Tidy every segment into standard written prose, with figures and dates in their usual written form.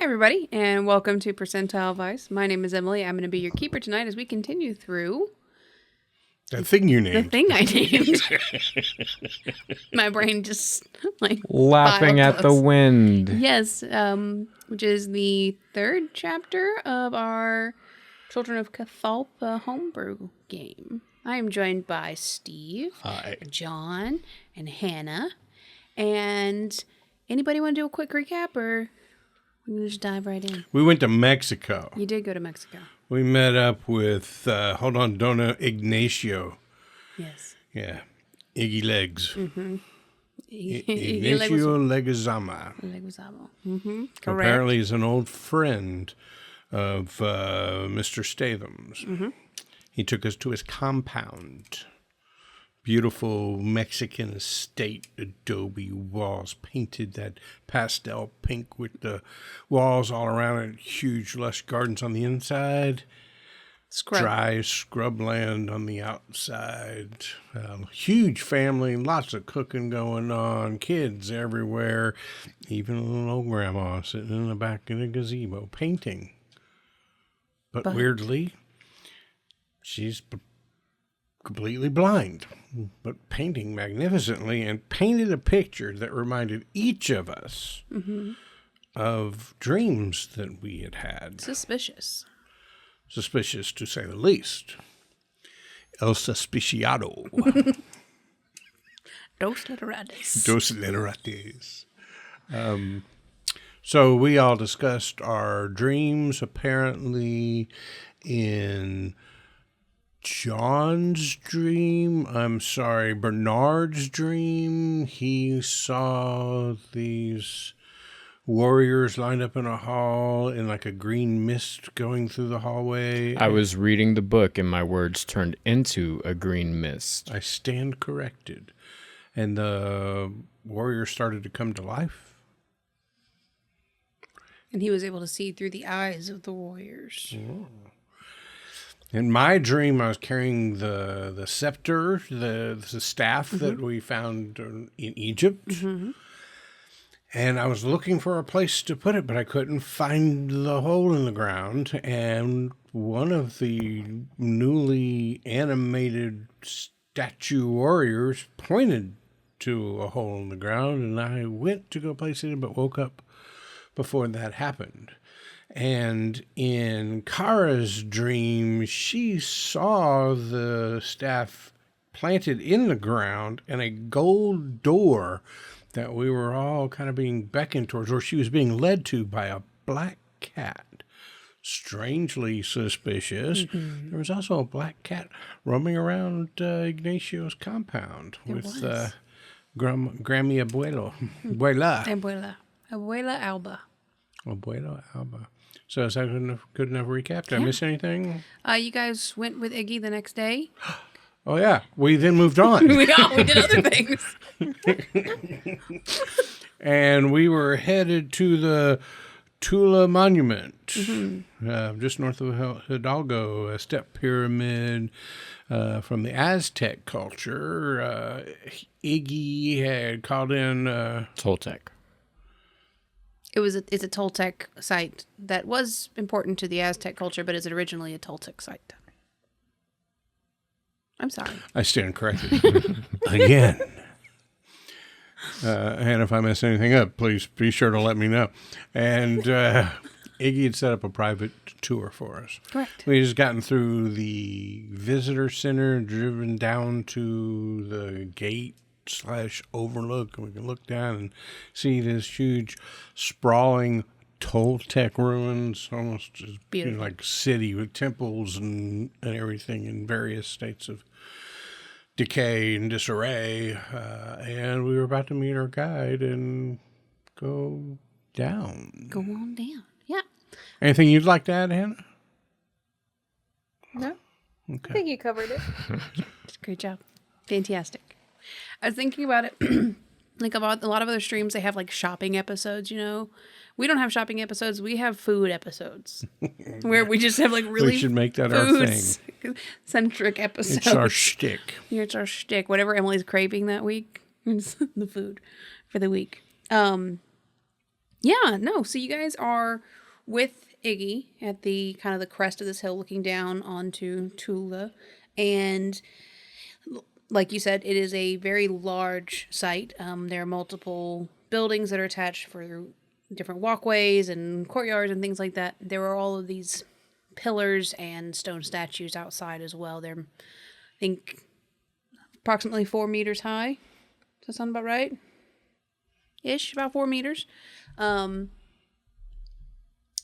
Hi, everybody, and welcome to Percentile Vice. My name is Emily. I'm going to be your keeper tonight as we continue through... The thing you named. The thing I named. My brain just, laughing at the wind. Yes, which is the third chapter of our Children of Cthulhu homebrew game. I am joined by Steve, Hi. John, and Hannah. And anybody want to do a quick recap, or... we can just dive right in. We went to Mexico. You did go to Mexico. We met up with, Dona Ignacio. Yes. Yeah. Iggy Legs. Mm-hmm. Ignacio Leguizamo. Mm-hmm. Correct. Apparently he's an old friend of Mr. Statham's. Mm-hmm. He took us to his compound. Beautiful Mexican estate, adobe walls, painted that pastel pink with the walls all around it, huge lush gardens on the inside, dry scrubland on the outside, huge family, lots of cooking going on, kids everywhere, even a little old grandma sitting in the back in a gazebo painting. But weirdly, she's completely blind, but painting magnificently, and painted a picture that reminded each of us of dreams that we had had. Suspicious, to say the least. El suspiciado. Dos literates. Dos literates. So we all discussed our dreams, apparently in Bernard's dream. He saw these warriors lined up in a hall in like a green mist going through the hallway. I was reading the book and my words turned into a green mist. I stand corrected. And the warriors started to come to life. And he was able to see through the eyes of the warriors. Oh. In my dream, I was carrying the scepter, the staff that we found in Egypt. Mm-hmm. And I was looking for a place to put it, but I couldn't find the hole in the ground. And one of the newly animated statue warriors pointed to a hole in the ground, and I went to go place it, but woke up before that happened. And in Kara's dream, she saw the staff planted in the ground and a gold door that we were all kind of being beckoned towards, or she was being led to by a black cat. Strangely suspicious. Mm-hmm. There was also a black cat roaming around Ignacio's compound with Grammy Abuela. Abuela Alba. Abuela Alba. So is that good enough recap? Did I miss anything? You guys went with Iggy the next day. Oh, yeah. We then moved on. we did other things. And we were headed to the Tula Monument, just north of Hidalgo, a step pyramid from the Aztec culture. Iggy had called in... Toltec. It's a Toltec site that was important to the Aztec culture, but is originally a Toltec site. I'm sorry. I stand corrected. Again. And if I mess anything up, please be sure to let me know. And Iggy had set up a private tour for us. Correct. We had just gotten through the visitor center, driven down to the gate / overlook, and we can look down and see this huge sprawling Toltec ruins, almost like city with temples and everything in various states of decay and disarray. And we were about to meet our guide and go down. Go on down. Yeah. Anything you'd like to add, Hannah? No. Okay. I think you covered it. Great job. Fantastic. I was thinking about it, like about a lot of other streams, they have like shopping episodes, you know. We don't have shopping episodes. We have food episodes where we just have like really we should make that our thing. Centric episodes. It's our shtick. Yeah, it's our shtick. Whatever Emily's craving that week, it's the food for the week. Yeah, no. So you guys are with Iggy at the kind of the crest of this hill looking down onto Tula. And like you said, it is a very large site. There are multiple buildings that are attached for different walkways and courtyards and things like that. There are all of these pillars and stone statues outside as well. They're, I think, approximately 4 meters high. Does that sound about right? Ish, about 4 meters.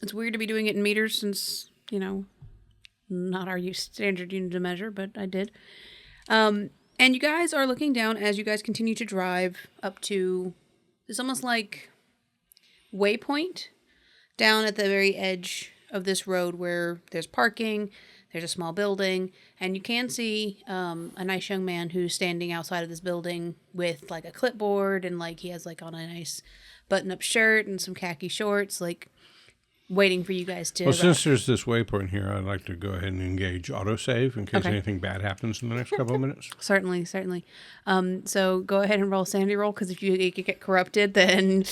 It's weird to be doing it in meters since, not our standard unit of measure, but I did. And you guys are looking down as you guys continue to drive up to, it's almost like waypoint down at the very edge of this road where there's parking, there's a small building, and you can see a nice young man who's standing outside of this building with like a clipboard and like he has like on a nice button-up shirt and some khaki shorts, like waiting for you guys to. Well, since there's this waypoint here, I'd like to go ahead and engage autosave in case Okay. anything bad happens in the next couple of minutes. Certainly. So go ahead and roll sanity roll, because if you get corrupted, then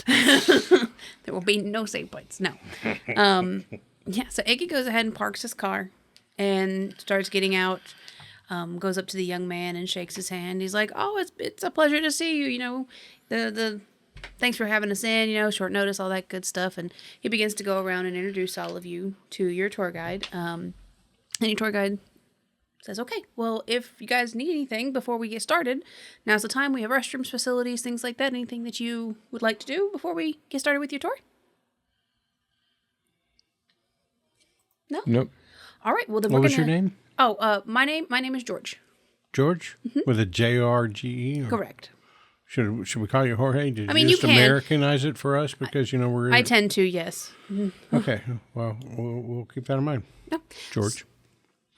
there will be no save points. No. Yeah, so Iggy goes ahead and parks his car and starts getting out, goes up to the young man and shakes his hand. He's like, oh, it's a pleasure to see you, the thanks for having us in, short notice, all that good stuff. And he begins to go around and introduce all of you to your tour guide. And your tour guide says, okay, well, if you guys need anything before we get started, now's the time. We have restrooms, facilities, things like that. Anything that you would like to do before we get started with your tour? No? Nope. All right, well, then What we're was gonna... your name? Oh, my name is George. George? With a J-R-G-E? Or Correct. Should we call you Jorge? Did I mean, you you just can. Americanize it for us because, we're... I tend to, yes. Okay, well, we'll keep that in mind. No. George.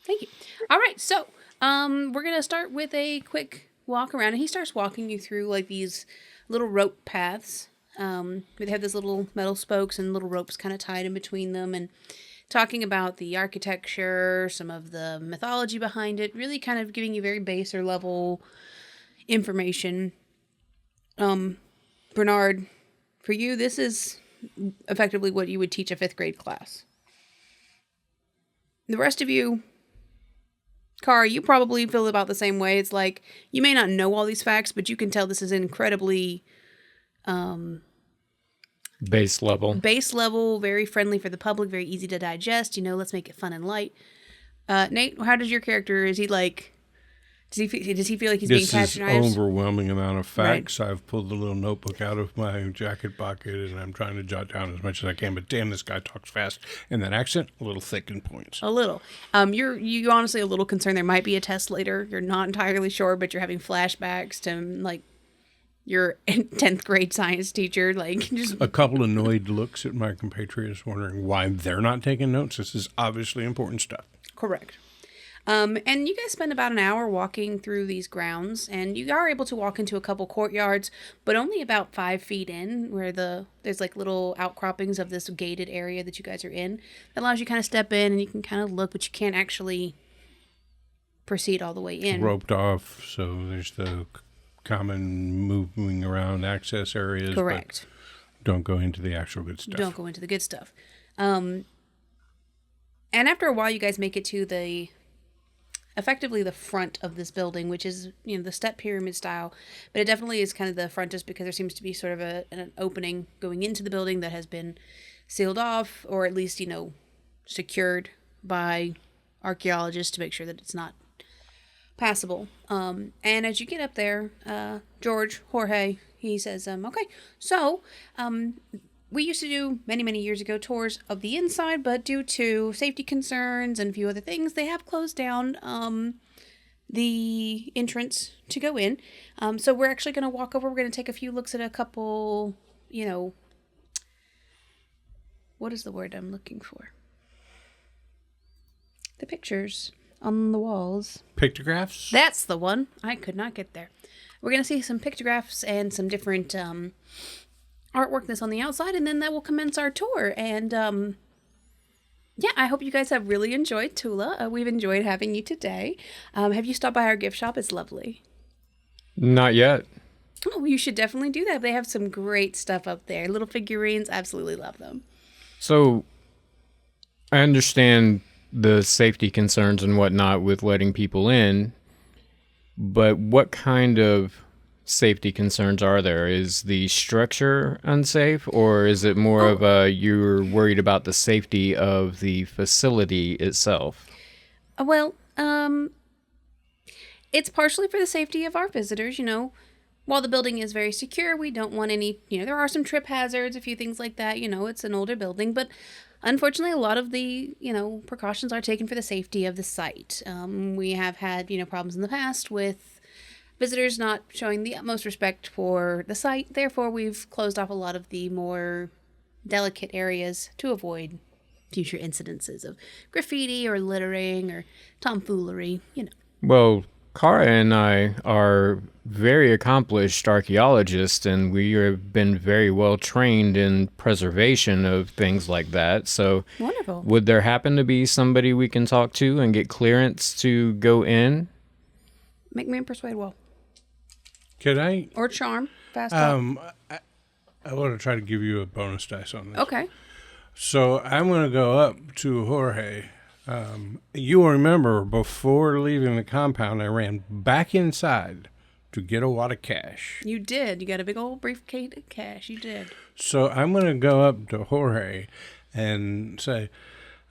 Thank you. All right, so we're going to start with a quick walk around. And he starts walking you through, like, these little rope paths. They have these little metal spokes and little ropes kind of tied in between them. And talking about the architecture, some of the mythology behind it, really kind of giving you very baser level information. Bernard, for you, this is effectively what you would teach a 5th grade class. The rest of you, Cara, you probably feel about the same way. It's like, you may not know all these facts, but you can tell this is incredibly Base level, very friendly for the public, very easy to digest. Let's make it fun and light. Nate, how does your character, is he like, does he feel like he's being patronized? This is overwhelming amount of facts. Right. I've pulled the little notebook out of my jacket pocket and I'm trying to jot down as much as I can. But damn, this guy talks fast, and that accent a little thick in points. A little. You're honestly a little concerned there might be a test later. You're not entirely sure, but you're having flashbacks to like your 10th grade science teacher. Like just a couple annoyed looks at my compatriots, wondering why they're not taking notes. This is obviously important stuff. Correct. And you guys spend about an hour walking through these grounds, and you are able to walk into a couple courtyards, but only about 5 feet in, where there's like little outcroppings of this gated area that you guys are in. That allows you to kind of step in, and you can kind of look, but you can't actually proceed all the way in. Roped off, so there's the common moving around access areas. Correct. But don't go into the actual good stuff. Don't go into the good stuff. And after a while, you guys make it to effectively the front of this building, which is, the step pyramid style, but it definitely is kind of the front just because there seems to be sort of an opening going into the building that has been sealed off, or at least, secured by archaeologists to make sure that it's not passable. And as you get up there, Jorge, he says, okay, so, we used to do many, many years ago tours of the inside, but due to safety concerns and a few other things, they have closed down the entrance to go in. So we're actually going to walk over. We're going to take a few looks at a couple, what is the word I'm looking for? The pictures on the walls. Pictographs? That's the one. I could not get there. We're going to see some pictographs and some different artwork that's on the outside, and then that will commence our tour. And I hope you guys have really enjoyed Tula. We've enjoyed having you today. Have you stopped by our gift shop? It's lovely. Not yet. Oh, you should definitely do that. They have some great stuff up there. Little figurines, absolutely love them. So, I understand the safety concerns and whatnot with letting people in, but what kind of safety concerns are there? Is the structure unsafe, or is it more of a you're worried about the safety of the facility itself? Well, it's partially for the safety of our visitors, While the building is very secure, we don't want any, there are some trip hazards, a few things like that. It's an older building, but unfortunately, a lot of the, precautions are taken for the safety of the site. We have had, problems in the past with visitors not showing the utmost respect for the site. Therefore, we've closed off a lot of the more delicate areas to avoid future incidences of graffiti or littering or tomfoolery, Well, Kara and I are very accomplished archaeologists, and we have been very well trained in preservation of things like that. So, wonderful. Would there happen to be somebody we can talk to and get clearance to go in? Make me a persuade roll. Could I? Or charm. Fast talk. I want to try to give you a bonus dice on this. Okay. So I'm going to go up to Jorge. You will remember before leaving the compound, I ran back inside to get a wad of cash. You did. You got a big old briefcase of cash. You did. So I'm going to go up to Jorge and say,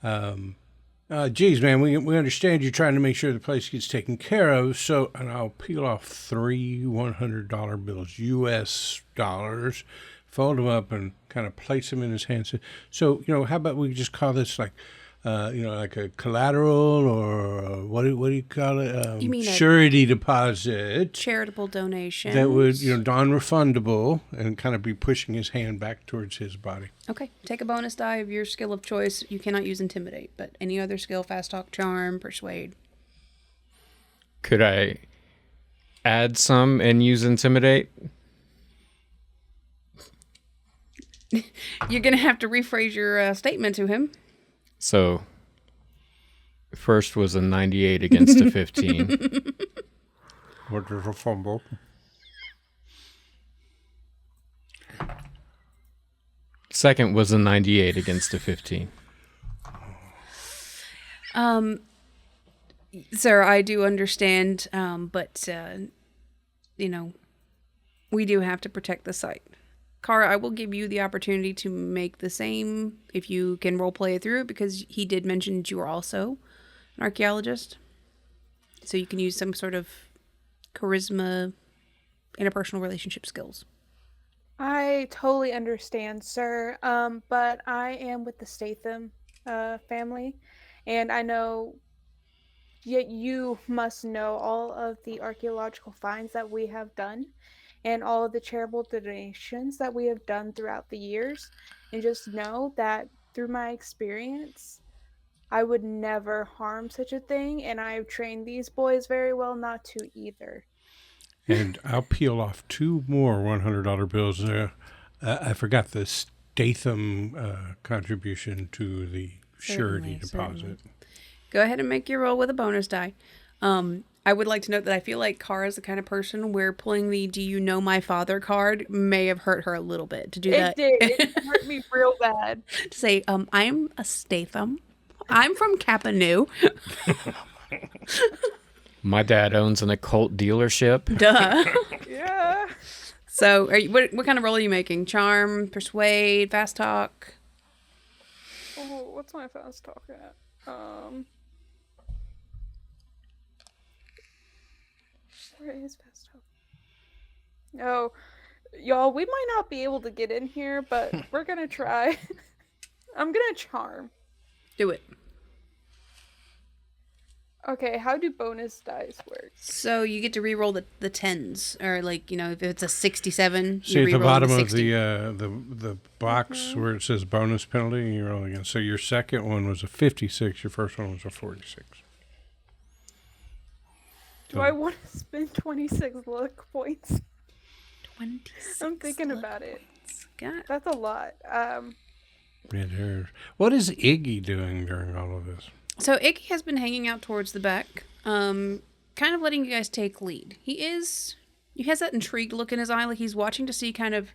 geez, man, we understand you're trying to make sure the place gets taken care of. So, and I'll peel off 3 $100 bills, US dollars, fold them up and kind of place them in his hand. So, how about we just call this like a collateral or what do you call it? You mean surety deposit. Charitable donation. That would, non-refundable and kind of be pushing his hand back towards his body. Okay. Take a bonus die of your skill of choice. You cannot use intimidate, but any other skill, fast talk, charm, persuade. Could I add some and use intimidate? You're going to have to rephrase your statement to him. So, first was a 98 against a 15. What is a fumble? Second was a 98 against a 15. Sir, I do understand, but, we do have to protect the site. Kara, I will give you the opportunity to make the same if you can roleplay it through, because he did mention that you are also an archaeologist. So you can use some sort of charisma, interpersonal relationship skills. I totally understand, sir, but I am with the Statham family, and I know yet you must know all of the archaeological finds that we have done and all of the charitable donations that we have done throughout the years. And just know that through my experience, I would never harm such a thing, and I've trained these boys very well not to either. And I'll peel off 2 more $100 bills there. I forgot the Statham contribution to the surety deposit. Certainly. Go ahead and make your roll with a bonus die. I would like to note that I feel like Kara's the kind of person where pulling the "Do you know my father" card may have hurt her a little bit to do that. It did. It hurt me real bad. To say, I'm a Statham. I'm from Kapanu. My dad owns an occult dealership. Duh. Yeah. So, what kind of roll are you making? Charm, persuade, fast talk? Oh, what's my fast talk at? Where is fast talk? No, y'all, we might not be able to get in here, but we're gonna try. I'm gonna charm. Do it. Okay, how do bonus dice work? So you get to re-roll the tens, or if it's a 67, See you at the re-roll bottom the of 60. the box where it says bonus penalty, you're rolling again. So your second one was a 56, your first one was a 46. Do I want to spend 26 luck points? 26. I'm thinking about it. God. That's a lot. What is Iggy doing during all of this? So Iggy has been hanging out towards the back, kind of letting you guys take lead. He is He has that intrigued look in his eye, like he's watching to see kind of,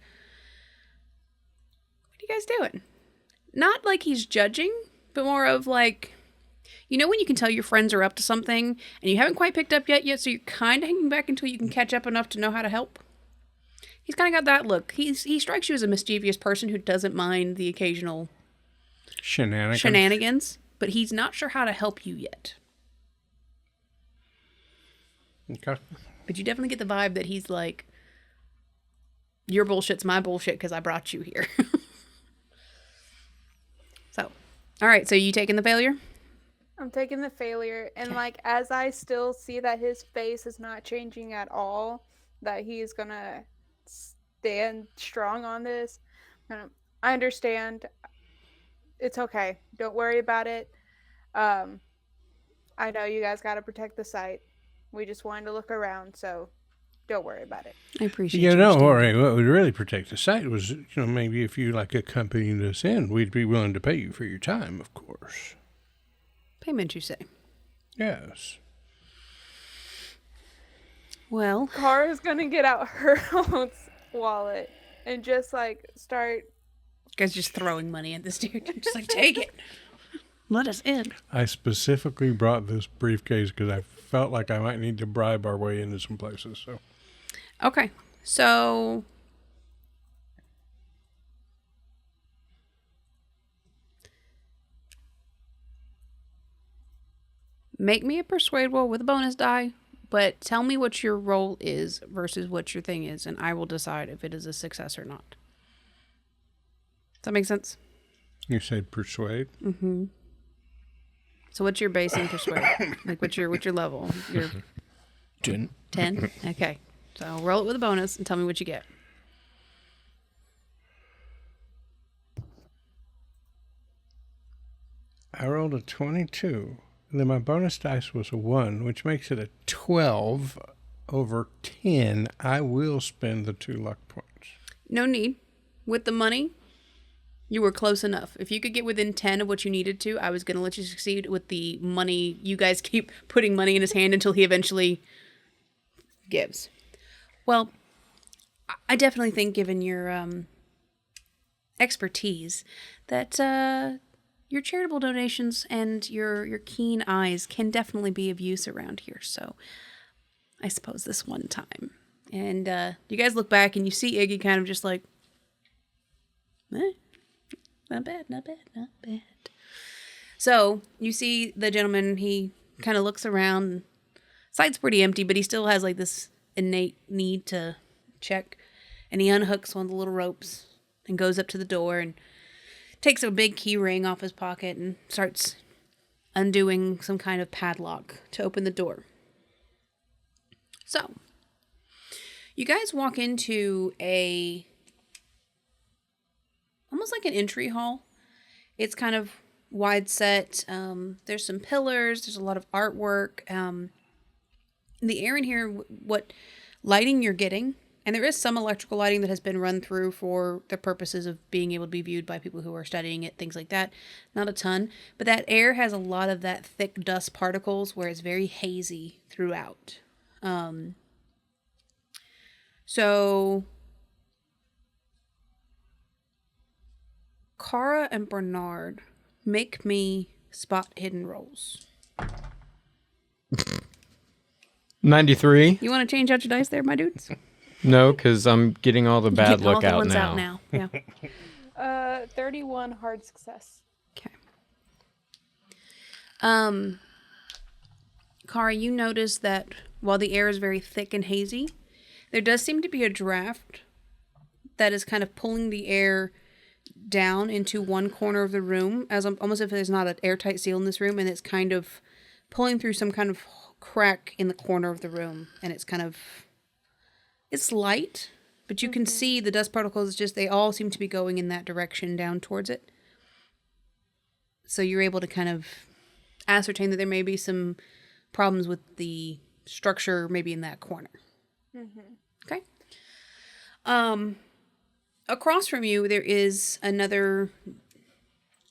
what are you guys doing? Not like he's judging, but more of like, you know when you can tell your friends are up to something and you haven't quite picked up yet, so you're kind of hanging back until you can catch up enough to know how to help? He's kind of got that look. He strikes you as a mischievous person who doesn't mind the occasional shenanigans, but he's not sure how to help you yet. Okay. But you definitely get the vibe that he's like, your bullshit's my bullshit because I brought you here. So, all right. So you taking the failure? I'm taking the failure. And like, as I still see that his face is not changing at all, that he's going to stand strong on this. I understand. It's okay. Don't worry about it. I know you guys got to protect the site. We just wanted to look around, so don't worry about it. I appreciate Yeah, you. don't worry. What would really protect the site was, maybe if you accompanied us in, we'd be willing to pay you for your time, of course. Payment, you say? Yes. Well, Kara's gonna get out her own wallet and just start. guys just throwing money at this dude. Just like, take it. Let us in. I specifically brought this briefcase because I felt like I might need to bribe our way into some places. So, Okay. So make me a persuade roll with a bonus die, but tell me what your roll is versus what your thing is, and I will decide if it is a success or not. Does that make sense? you said persuade? Mm-hmm. So what's your base in persuade? Like what's your level? Your 10. 10? Okay. So roll it with a bonus and tell me what you get. I rolled a 22. And then my bonus dice was a 1, which makes it a 12 over 10. I will spend the 2 luck points. No need. With the money, you were close enough. If you could get within 10 of what you needed to, I was going to let you succeed. With the money, you guys keep putting money in his hand until he eventually gives. Well, I definitely think, given your expertise, that your charitable donations and your keen eyes can definitely be of use around here. So I suppose this one time. And you guys look back and you see Iggy kind of just like, not bad, not bad, not bad. So you see the gentleman, he kind of looks around. Site's pretty empty, but he still has like this innate need to check. And he unhooks one of the little ropes and goes up to the door and takes a big key ring off his pocket and starts undoing some kind of padlock to open the door. So you guys walk into almost like an entry hall. It's kind of wide set. There's some pillars. There's a lot of artwork. The air in here, what lighting you're getting, and there is some electrical lighting that has been run through for the purposes of being able to be viewed by people who are studying it, things like that. Not a ton, but that air has a lot of that thick dust particles where it's very hazy throughout. So Kara and Bernard, make me spot hidden rolls. 93? You want to change out your dice there, my dudes? No, because I'm getting all the bad Getting all luck the out ones now. out now. Yeah. 31 hard success. Okay. Kara, you notice that while the air is very thick and hazy, there does seem to be a draft that is kind of pulling the air down into one corner of the room, as almost if there's not an airtight seal in this room, and it's kind of pulling through some kind of crack in the corner of the room, and it's light, but you can see the dust particles. They all seem to be going in that direction down towards it. So you're able to kind of ascertain that there may be some problems with the structure, maybe in that corner. Okay. Across from you, there is another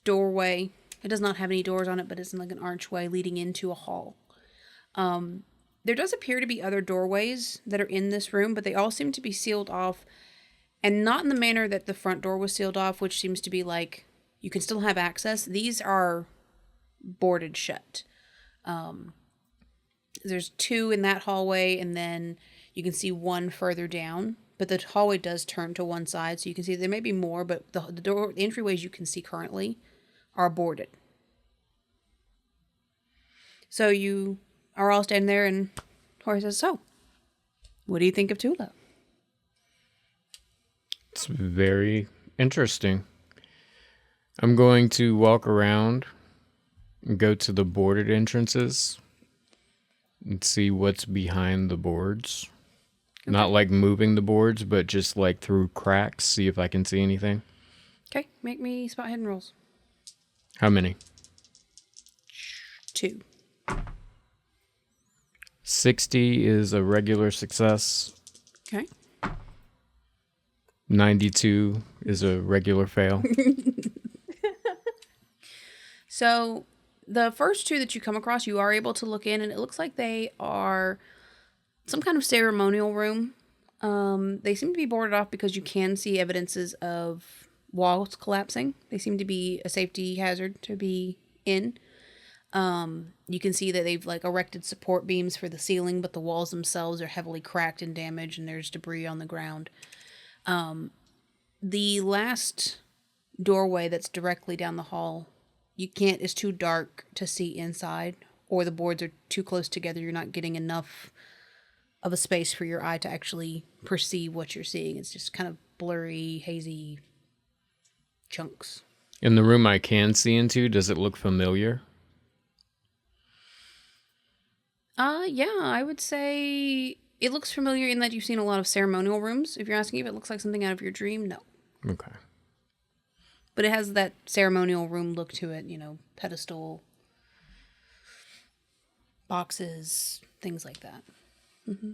doorway. It does not have any doors on it, but it's like an archway leading into a hall. There does appear to be other doorways that are in this room, but they all seem to be sealed off, and not in the manner that the front door was sealed off, which seems to be like you can still have access. These are boarded shut. There's 2 in that hallway, and then you can see 1 further down. But the hallway does turn to one side, so you can see there may be more, but the entryways you can see currently are boarded. So you are all standing there, and Tori says, "So, what do you think of Tula?" It's very interesting. I'm going to walk around and go to the boarded entrances and see what's behind the boards. Okay. Not like moving the boards, but just like through cracks, see if I can see anything. Okay, make me spot hidden rolls. How many? 2. 60 is a regular success. Okay. 92 is a regular fail. So the first 2 that you come across, you are able to look in, and it looks like they are some kind of ceremonial room. They seem to be boarded off because you can see evidences of walls collapsing. They seem to be a safety hazard to be in. You can see that they've like erected support beams for the ceiling, but the walls themselves are heavily cracked and damaged, and there's debris on the ground. The last doorway that's directly down the hall, it's too dark to see inside, or the boards are too close together. You're not getting enough of a space for your eye to actually perceive what you're seeing. It's just kind of blurry, hazy chunks. In the room I can see into, does it look familiar? Yeah, I would say it looks familiar in that you've seen a lot of ceremonial rooms. If you're asking if it looks like something out of your dream, no. Okay. But it has that ceremonial room look to it, pedestal, boxes, things like that. Mm-hmm.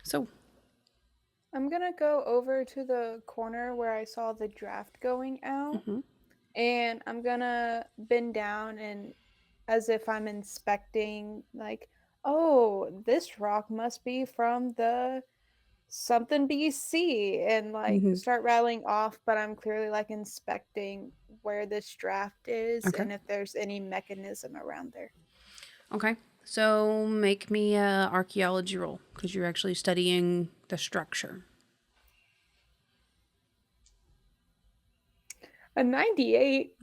So, I'm gonna go over to the corner where I saw the draft going out, and I'm gonna bend down and, as if I'm inspecting, like, oh, this rock must be from the something BC, and like start rattling off, but I'm clearly like inspecting where this draft is and if there's any mechanism around there. Okay. So make me an archaeology roll, because you're actually studying the structure. A 98.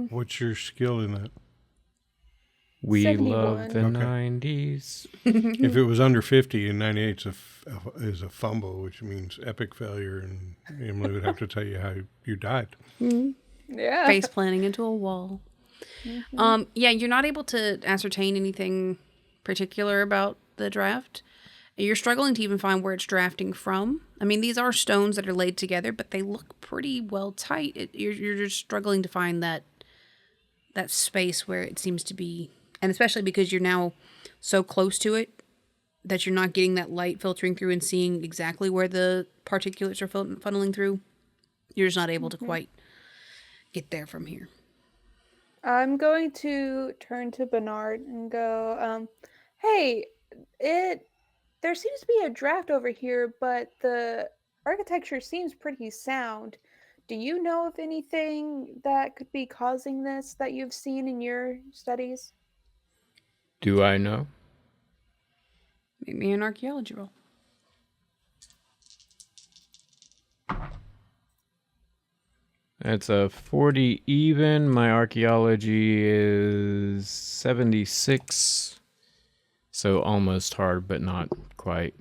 What's your skill in that? We 71. love the 90s. If it was under 50 and 98 is a fumble, which means epic failure, and Emily would have to tell you how you died. Yeah. Face planting into a wall. Yeah, you're not able to ascertain anything particular about the draft. You're struggling to even find where it's drafting from. I mean, these are stones that are laid together, but they look pretty well tight. You're just struggling to find that space where it seems to be, and especially because you're now so close to it that you're not getting that light filtering through and seeing exactly where the particulates are funneling through. You're just not able to quite get there from here. I'm going to turn to Bernard and go, hey, there seems to be a draft over here, but the architecture seems pretty sound. Do you know of anything that could be causing this that you've seen in your studies? Do I know? Make me an archaeology roll. That's a 40 even. My archaeology is 76. So almost hard, but not quite.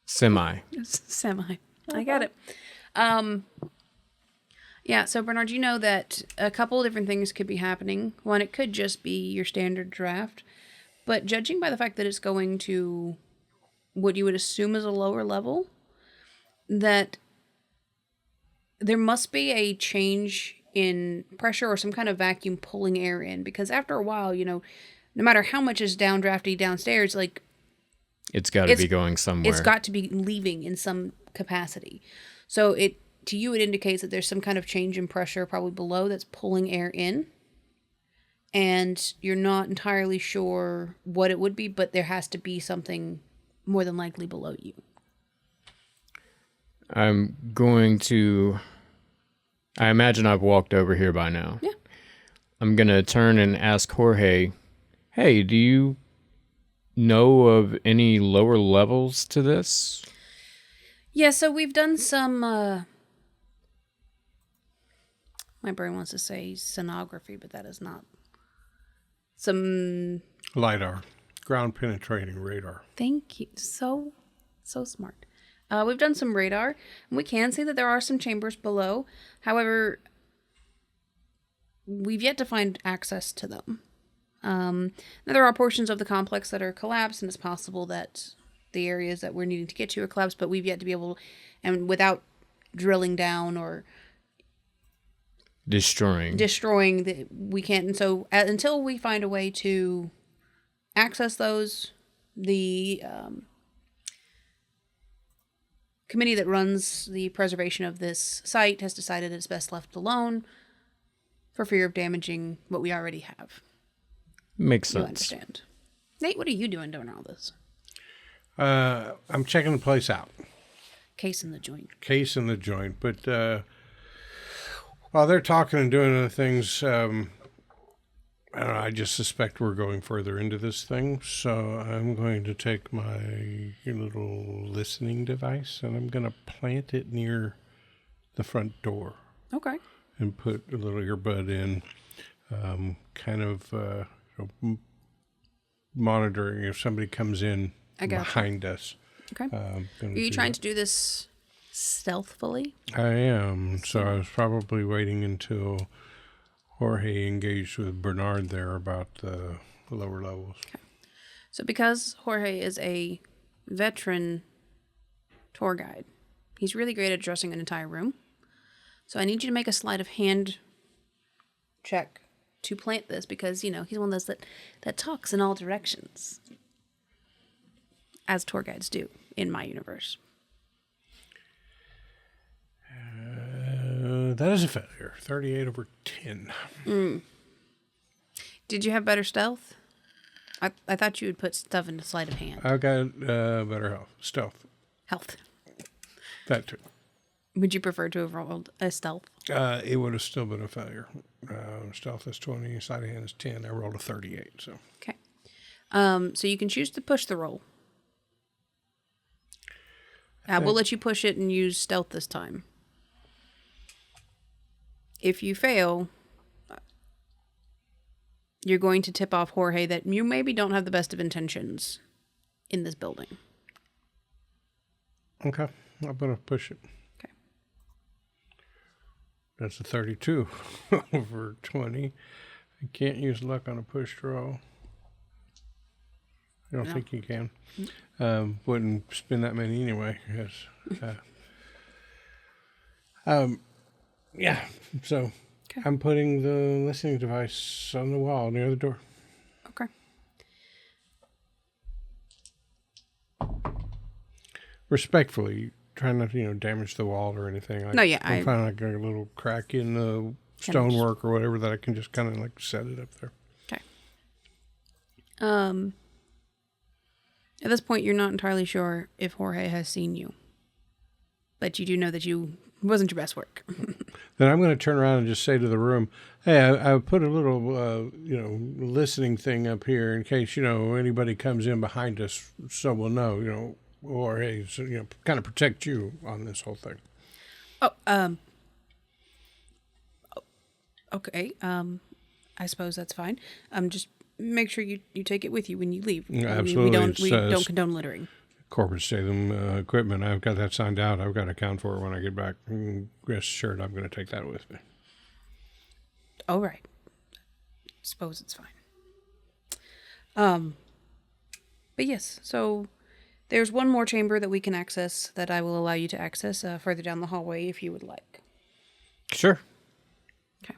Semi. Semi. I got it. Yeah, so Bernard, you know that a couple of different things could be happening. One, it could just be your standard draft. But judging by the fact that it's going to what you would assume is a lower level, that there must be a change in pressure or some kind of vacuum pulling air in. Because after a while, no matter how much is downdrafty downstairs, like, it's got to be going somewhere. It's got to be leaving in some capacity. So to you, it indicates that there's some kind of change in pressure probably below that's pulling air in. and you're not entirely sure what it would be, but there has to be something more than likely below you. I'm going to... I imagine I've walked over here by now. Yeah. I'm going to turn and ask Jorge, hey, do you know of any lower levels to this? Yeah, so we've done some, my brain wants to say sonography, but that is not. Some... LiDAR, ground penetrating radar. Thank you. So smart. We've done some radar, and we can see that there are some chambers below. However, we've yet to find access to them. Now there are portions of the complex that are collapsed, and it's possible that the areas that we're needing to get to are collapsed, but we've yet to be able, and without drilling down or destroying, we can't. And so until we find a way to access those, the committee that runs the preservation of this site has decided it's best left alone for fear of damaging what we already have. Makes sense. You understand. Nate, what are you doing during all this? I'm checking the place out. Case in the joint. But while they're talking and doing other things, I don't know, I just suspect we're going further into this thing. So I'm going to take my little listening device and I'm going to plant it near the front door. Okay. And put a little earbud in, monitoring if somebody comes in behind us. Okay. Are you trying to do this stealthily? I am. So I was probably waiting until Jorge engaged with Bernard there about the lower levels. Okay. So because Jorge is a veteran tour guide, he's really great at dressing an entire room. So I need you to make a sleight of hand check to plant this because, he's one of those that talks in all directions. As tour guides do in my universe. That is a failure. 38 over 10. Did you have better stealth? I thought you would put stuff into sleight of hand. I've got better stealth. Health. That too. Would you prefer to have rolled a stealth? It would have still been a failure. Stealth is 20, sleight of hand is 10. I rolled a 38. So. Okay. So you can choose to push the roll. We'll let you push it and use stealth this time. If you fail, you're going to tip off Jorge that you maybe don't have the best of intentions in this building. Okay. I'm going to push it. Okay. That's a 32 over 20. I can't use luck on a pushed roll. I don't think you can. Wouldn't spend that many anyway. Yes. Yeah. So okay. I'm putting the listening device on the wall near the door. Okay. Respectfully, trying not to damage the wall or anything. I'm finding like a little crack in the stonework or whatever that I can just kind of like set it up there. Okay. At this point, you're not entirely sure if Jorge has seen you, but you do know that it wasn't your best work. Then I'm going to turn around and just say to the room, hey, I put a little, listening thing up here in case, anybody comes in behind us so we'll know, or, hey, so, kind of protect you on this whole thing. Okay. I suppose that's fine. Just make sure you take it with you when you leave. Absolutely. We don't condone littering. Corporate Statham equipment. I've got that signed out. I've got to account for it when I get back. Rest assured, I'm going to take that with me. All right. Suppose it's fine. But yes, so there's one more chamber that we can access that I will allow you to access further down the hallway if you would like. Sure. Okay.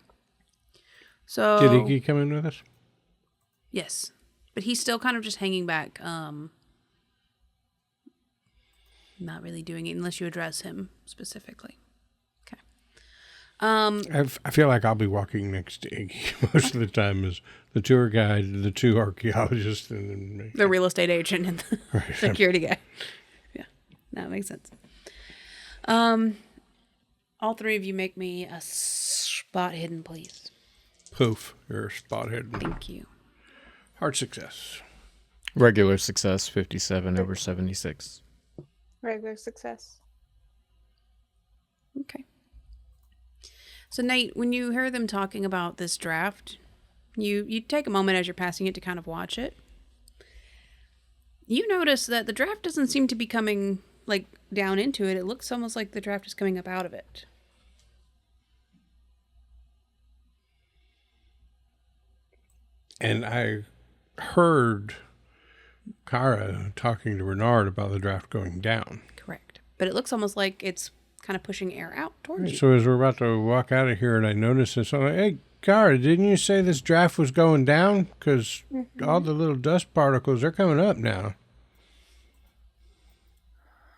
So did Iggy come in with us? Yes, but he's still kind of just hanging back. Not really doing it unless you address him specifically. Okay. I feel like I'll be walking next to Iggy most of the time as the tour guide, the two archaeologists, and then me. The real estate agent and the security guy. Yeah, that makes sense. All three of you make me a spot hidden, please. Poof, you're spot hidden. Thank you. Hard success. Regular success, 57 over 76. Regular success. Okay. So Nate, when you hear them talking about this draft, you take a moment as you're passing it to kind of watch it. You notice that the draft doesn't seem to be coming like down into it. It looks almost like the draft is coming up out of it. And I heard Kara talking to Bernard about the draft going down. Correct. But it looks almost like it's kind of pushing air out towards you. So as we're about to walk out of here and I noticed this, I'm like, hey, Kara, didn't you say this draft was going down? Because all the little dust particles, they're coming up now.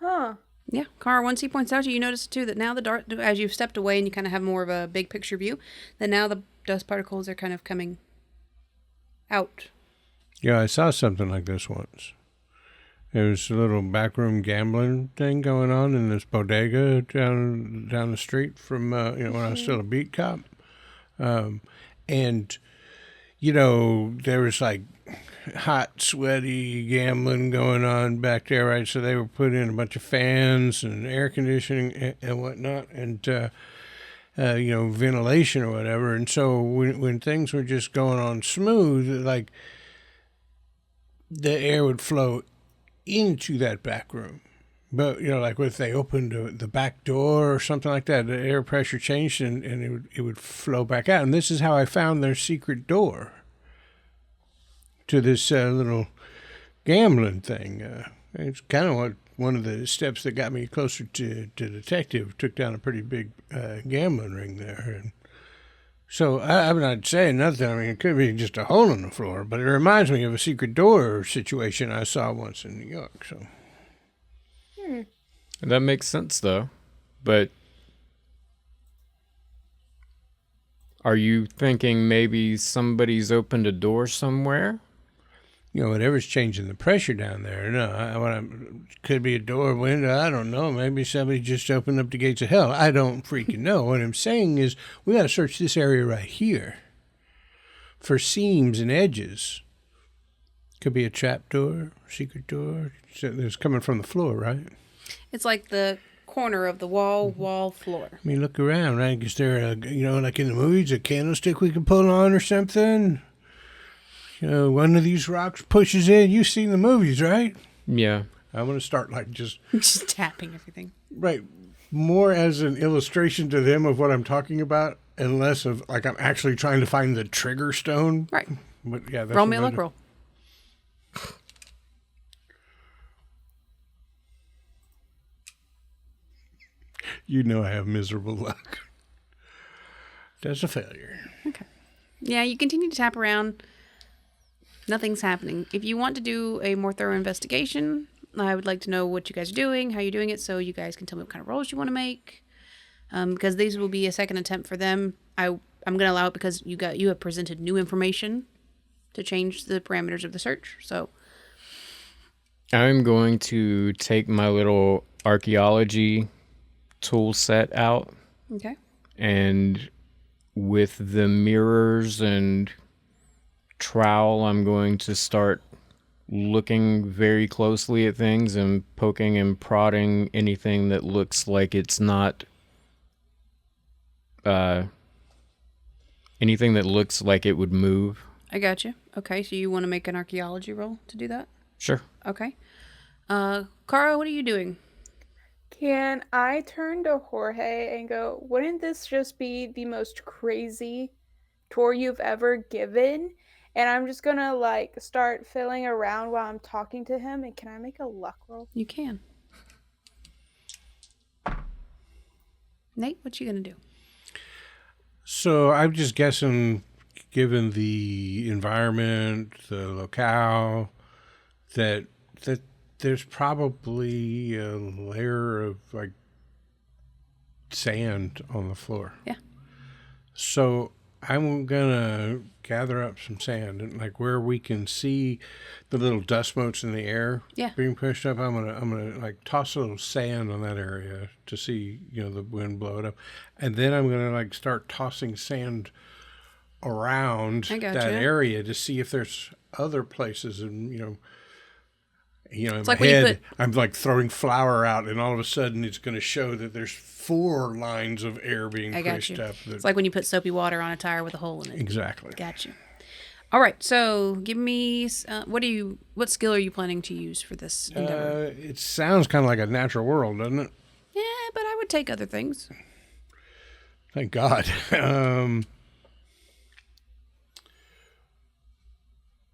Huh. Yeah, Kara, once he points out to you, you notice too that now the dark, as you've stepped away and you kind of have more of a big picture view, that now the dust particles are kind of coming out. Yeah, I saw something like this once. There was a little backroom gambling thing going on in this bodega down the street from when I was still a beat cop, and there was like hot, sweaty gambling going on back there, right? So they were putting in a bunch of fans and air conditioning and whatnot, and ventilation or whatever. And so when things were just going on smooth, like the air would flow into that back room. But, like if they opened the back door or something like that, the air pressure changed and it would flow back out. And this is how I found their secret door to this little gambling thing. It's kind of one of the steps that got me closer to detective. Took down a pretty big gambling ring there. And so I'm not saying nothing. I mean, it could be just a hole in the floor, but it reminds me of a secret door situation I saw once in New York. So That makes sense, though. But are you thinking maybe somebody's opened a door somewhere? Whatever's changing the pressure down there. No, could be a door, window. I don't know. Maybe somebody just opened up the gates of hell. I don't freaking know. What I'm saying is we got to search this area right here for seams and edges. Could be a trap door, secret door. It's coming from the floor, right? It's like the corner of the wall floor. I mean, look around, right? Is there like in the movies, a candlestick we can pull on or something? One of these rocks pushes in. You've seen the movies, right? Yeah. I'm going to start like just tapping everything. Right. More as an illustration to them of what I'm talking about and less of like I'm actually trying to find the trigger stone. Right. But yeah, that's roll me a luck roll. I have miserable luck. That's a failure. Okay. Yeah, you continue to tap around. Nothing's happening. If you want to do a more thorough investigation, I would like to know what you guys are doing, how you're doing it, so you guys can tell me what kind of rolls you want to make. Because these will be a second attempt for them. I'm going to allow it because you have presented new information to change the parameters of the search. So I'm going to take my little archaeology tool set out. Okay. And with the mirrors and trowel, I'm going to start looking very closely at things and poking and prodding anything that looks like it's not anything that looks like it would move. I got you. Okay, so you want to make an archaeology roll to do that? Sure. Okay. Kara, what are you doing? Can I turn to Jorge and go, wouldn't this just be the most crazy tour you've ever given? And I'm just going to start filling around while I'm talking to him. And can I make a luck roll? You can. Nate, what you going to do? So I'm just guessing, given the environment, the locale, that there's probably a layer of sand on the floor. Yeah. So I'm gonna gather up some sand and like where we can see the little dust motes in the air Yeah. being pushed up. I'm gonna like toss a little sand on that area to see, the wind blow it up, and then I'm gonna like start tossing sand around I that gotcha. area to see if there's other places, and in It's my like when you head, I'm like throwing flour out, and all of a sudden it's going to show that there's 4 lines of air being I got pushed you. up. It's like when you put soapy water on a tire with a hole in it. Exactly. Got you. All right, so give me what skill are you planning to use for this endeavor? It sounds kind of like a natural world, doesn't it? Yeah, but I would take other things. Thank God.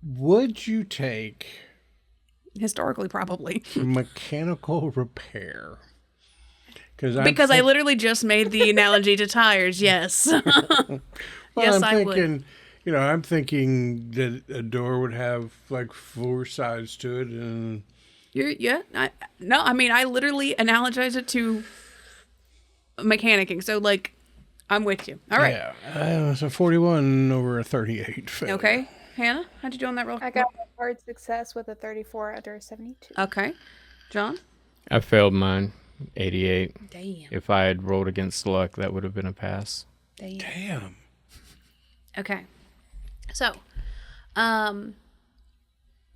Would you take Historically, probably. mechanical repair? Because I literally just made the analogy to tires, yes. Yes, I would. I'm thinking that a door would have like 4 sides to it, and I literally analogize it to mechanicking. So, like, I'm with you. All right. Yeah, it's a 41 over a 38. Failure. Okay. Hannah, how'd you do on that roll? I got a hard success with a 34 under a 72. Okay. John? I failed mine. 88. Damn. If I had rolled against luck, that would have been a pass. Damn. Okay. So,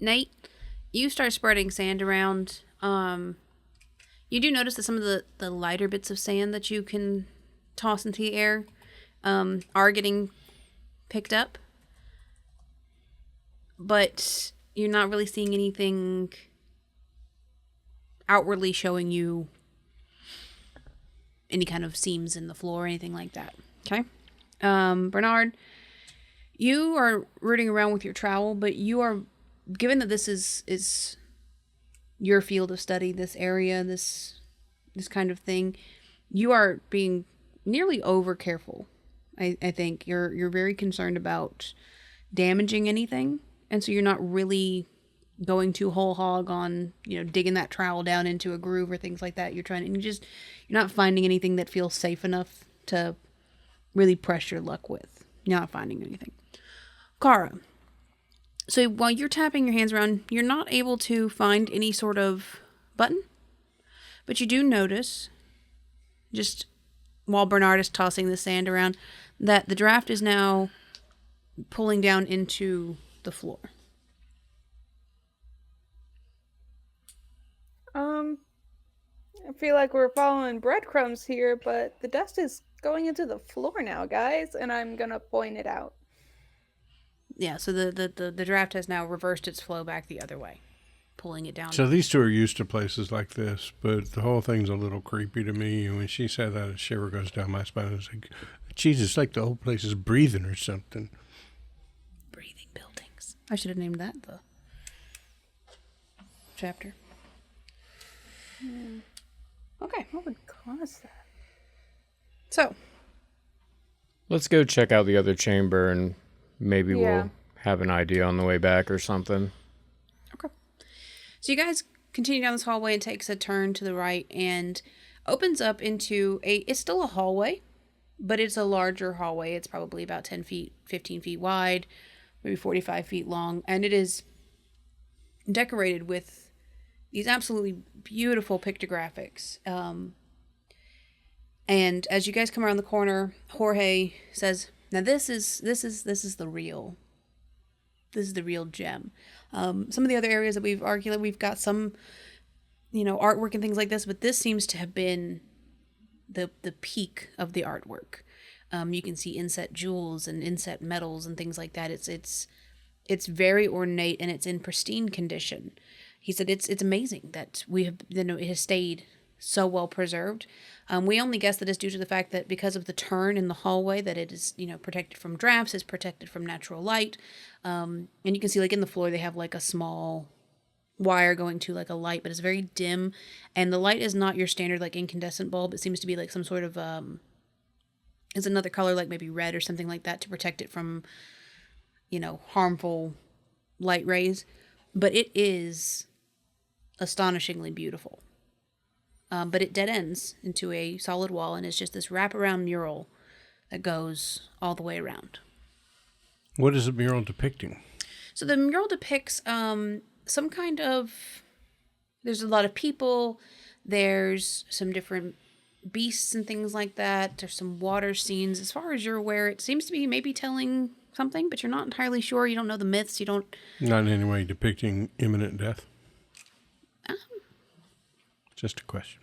Nate, you start spreading sand around. You do notice that some of the lighter bits of sand that you can toss into the air are getting picked up. But you're not really seeing anything outwardly showing you any kind of seams in the floor or anything like that. Okay? Bernard, you are rooting around with your trowel, but you are, given that this is your field of study, this area, this kind of thing, you are being nearly over careful. I think you're very concerned about damaging anything, and so you're not really going too whole hog on digging that trowel down into a groove or things like that. You're not finding anything that feels safe enough to really press your luck with. You're not finding anything. Kara, so while you're tapping your hands around, you're not able to find any sort of button, but you do notice, just while Bernard is tossing the sand around, that the draft is now pulling down into the floor. I feel like we're following breadcrumbs here, but the dust is going into the floor now, guys, and I'm gonna point it out. Yeah, so the draft has now reversed its flow back the other way, pulling it down. So these two are used to places like this, but the whole thing's a little creepy to me. And when she said that, a shiver goes down my spine. I was like, Jesus, like the whole place is breathing or something. Breathing buildings. I should have named that the chapter. Okay. What would cause that? So, Let's go check out the other chamber and maybe Yeah. we'll have an idea on the way back or something. okay. So you guys continue down this hallway and takes a turn to the right and opens up into it's still a hallway, but it's a larger hallway. It's probably about 10 feet, 15 feet wide, maybe 45 feet long. And it is decorated with these absolutely beautiful pictographics. And as you guys come around the corner, Jorge says, "Now this is the real gem." Some of the other areas that we've argued, we've got some, artwork and things like this, but this seems to have been the peak of the artwork. You can see inset jewels and inset metals and things like that. It's very ornate and it's in pristine condition. He said it's amazing that it has stayed so well preserved. We only guess that it's due to the fact that because of the turn in the hallway, that it is protected from drafts, is protected from natural light, and you can see like in the floor they have like a small wire going to like a light, but it's very dim, and the light is not your standard like incandescent bulb. It seems to be like some sort of it's another color, like maybe red or something like that, to protect it from harmful light rays. But it is astonishingly beautiful. but it dead ends into a solid wall, and it's just this wraparound mural that goes all the way around. What is the mural depicting? So the mural depicts some kind of... There's a lot of people. There's some different beasts and things like that. There's some water scenes. As far as you're aware, it seems to be maybe telling something, but you're not entirely sure. You don't know the myths. You don't... Not in any way depicting imminent death? Just a question.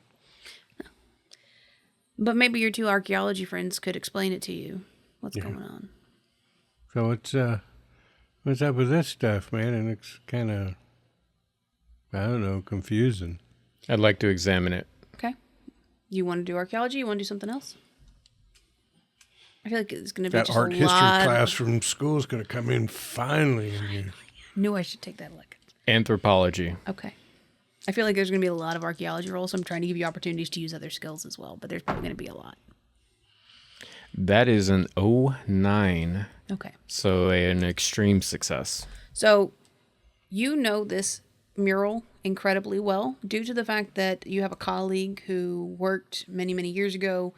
But maybe your two archaeology friends could explain it to you. What's going on? So what's up with this stuff, man? And it's kind of, I don't know, confusing. I'd like to examine it. Okay. You want to do archaeology? You want to do something else? I feel like it's going to be That just art a history lot class from school is going to come in finally. Knew I should take that look. Anthropology. Okay. I feel like there's going to be a lot of archaeology roles, so I'm trying to give you opportunities to use other skills as well, but there's probably going to be a lot. That is an 09. Okay. So an extreme success. So you know this mural incredibly well due to the fact that you have a colleague who worked many, many years ago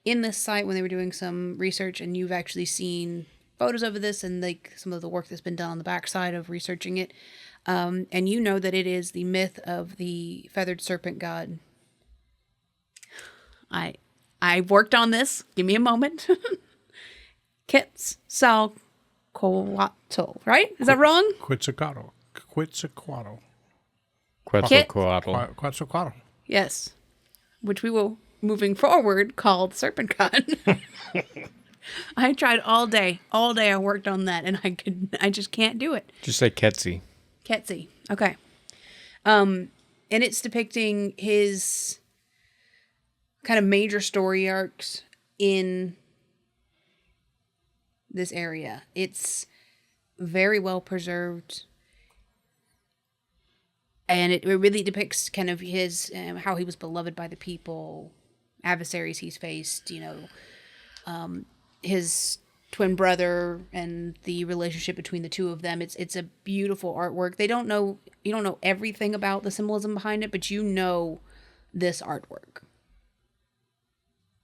in this site when they were doing some research, and you've actually seen photos of this and like some of the work that's been done on the backside of researching it. And you know that it is the myth of the feathered serpent god. I worked on this. Give me a moment. Quetzalcoatl, right? Is that wrong? Quetzalcoatl. Quetzalcoatl. Yes. Which we will, moving forward, call the serpent god. I tried all day. All day I worked on that, and I just can't do it. Just say Ketzi. Ketzi. Okay. And it's depicting his kind of major story arcs in this area. It's very well preserved. And it really depicts kind of his, how he was beloved by the people, adversaries he's faced, his twin brother and the relationship between the two of them. It's a beautiful artwork. You don't know everything about the symbolism behind it, but you know this artwork.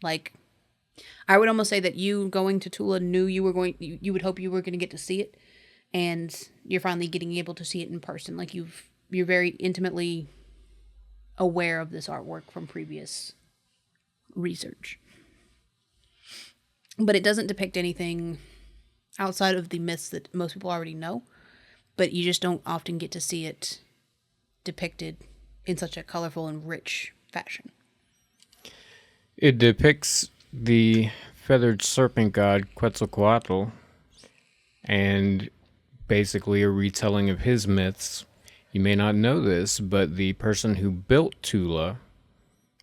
Like, I would almost say that you going to Tula knew you would hope you were going to get to see it, and you're finally getting able to see it in person. Like you're very intimately aware of this artwork from previous research. But it doesn't depict anything outside of the myths that most people already know. But you just don't often get to see it depicted in such a colorful and rich fashion. It depicts the feathered serpent god Quetzalcoatl and basically a retelling of his myths. You may not know this, but the person who built Tula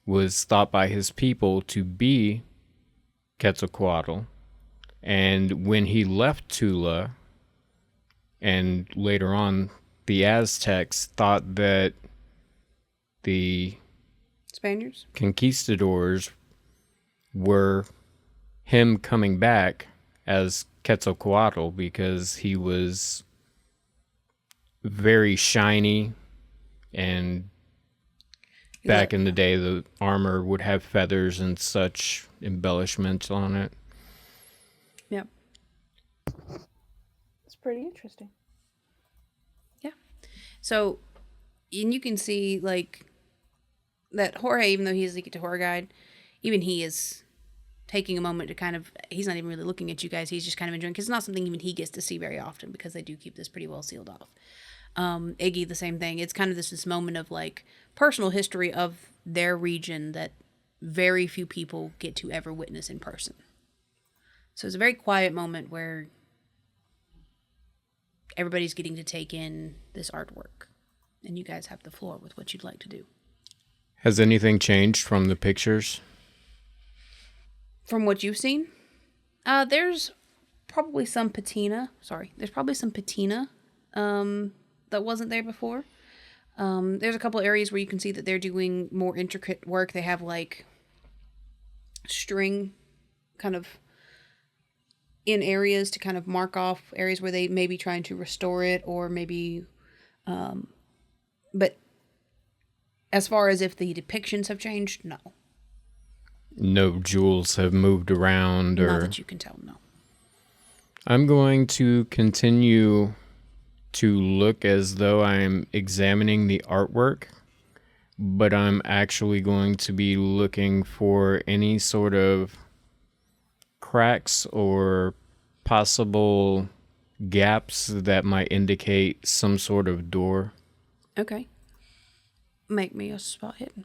was thought by his people to be Quetzalcoatl, and when he left Tula, and later on, the Aztecs thought that the Spaniards? Conquistadors were him coming back as Quetzalcoatl because he was very shiny, and back in the day, the armor would have feathers and such embellishments on it. Yep. It's pretty interesting. Yeah. So, and you can see, like, that Jorge, even though he's like a tour guide, even he is taking a moment to kind of, he's not even really looking at you guys, he's just kind of enjoying, because it's not something even he gets to see very often, because they do keep this pretty well sealed off. Iggy, the same thing. It's kind of this moment of like personal history of their region that very few people get to ever witness in person. So it's a very quiet moment where everybody's getting to take in this artwork, and you guys have the floor with what you'd like to do. Has anything changed from the pictures? From what you've seen, there's probably some patina. There's probably some patina that wasn't there before. There's a couple areas where you can see that they're doing more intricate work. They have like string kind of in areas to kind of mark off areas where they may be trying to restore it, or maybe, but As far as if the depictions have changed, no. No jewels have moved around or... Not that you can tell, no. I'm going to continue to look as though I'm examining the artwork, but I'm actually going to be looking for any sort of cracks or possible gaps that might indicate some sort of door. Okay. Make me a spot hidden.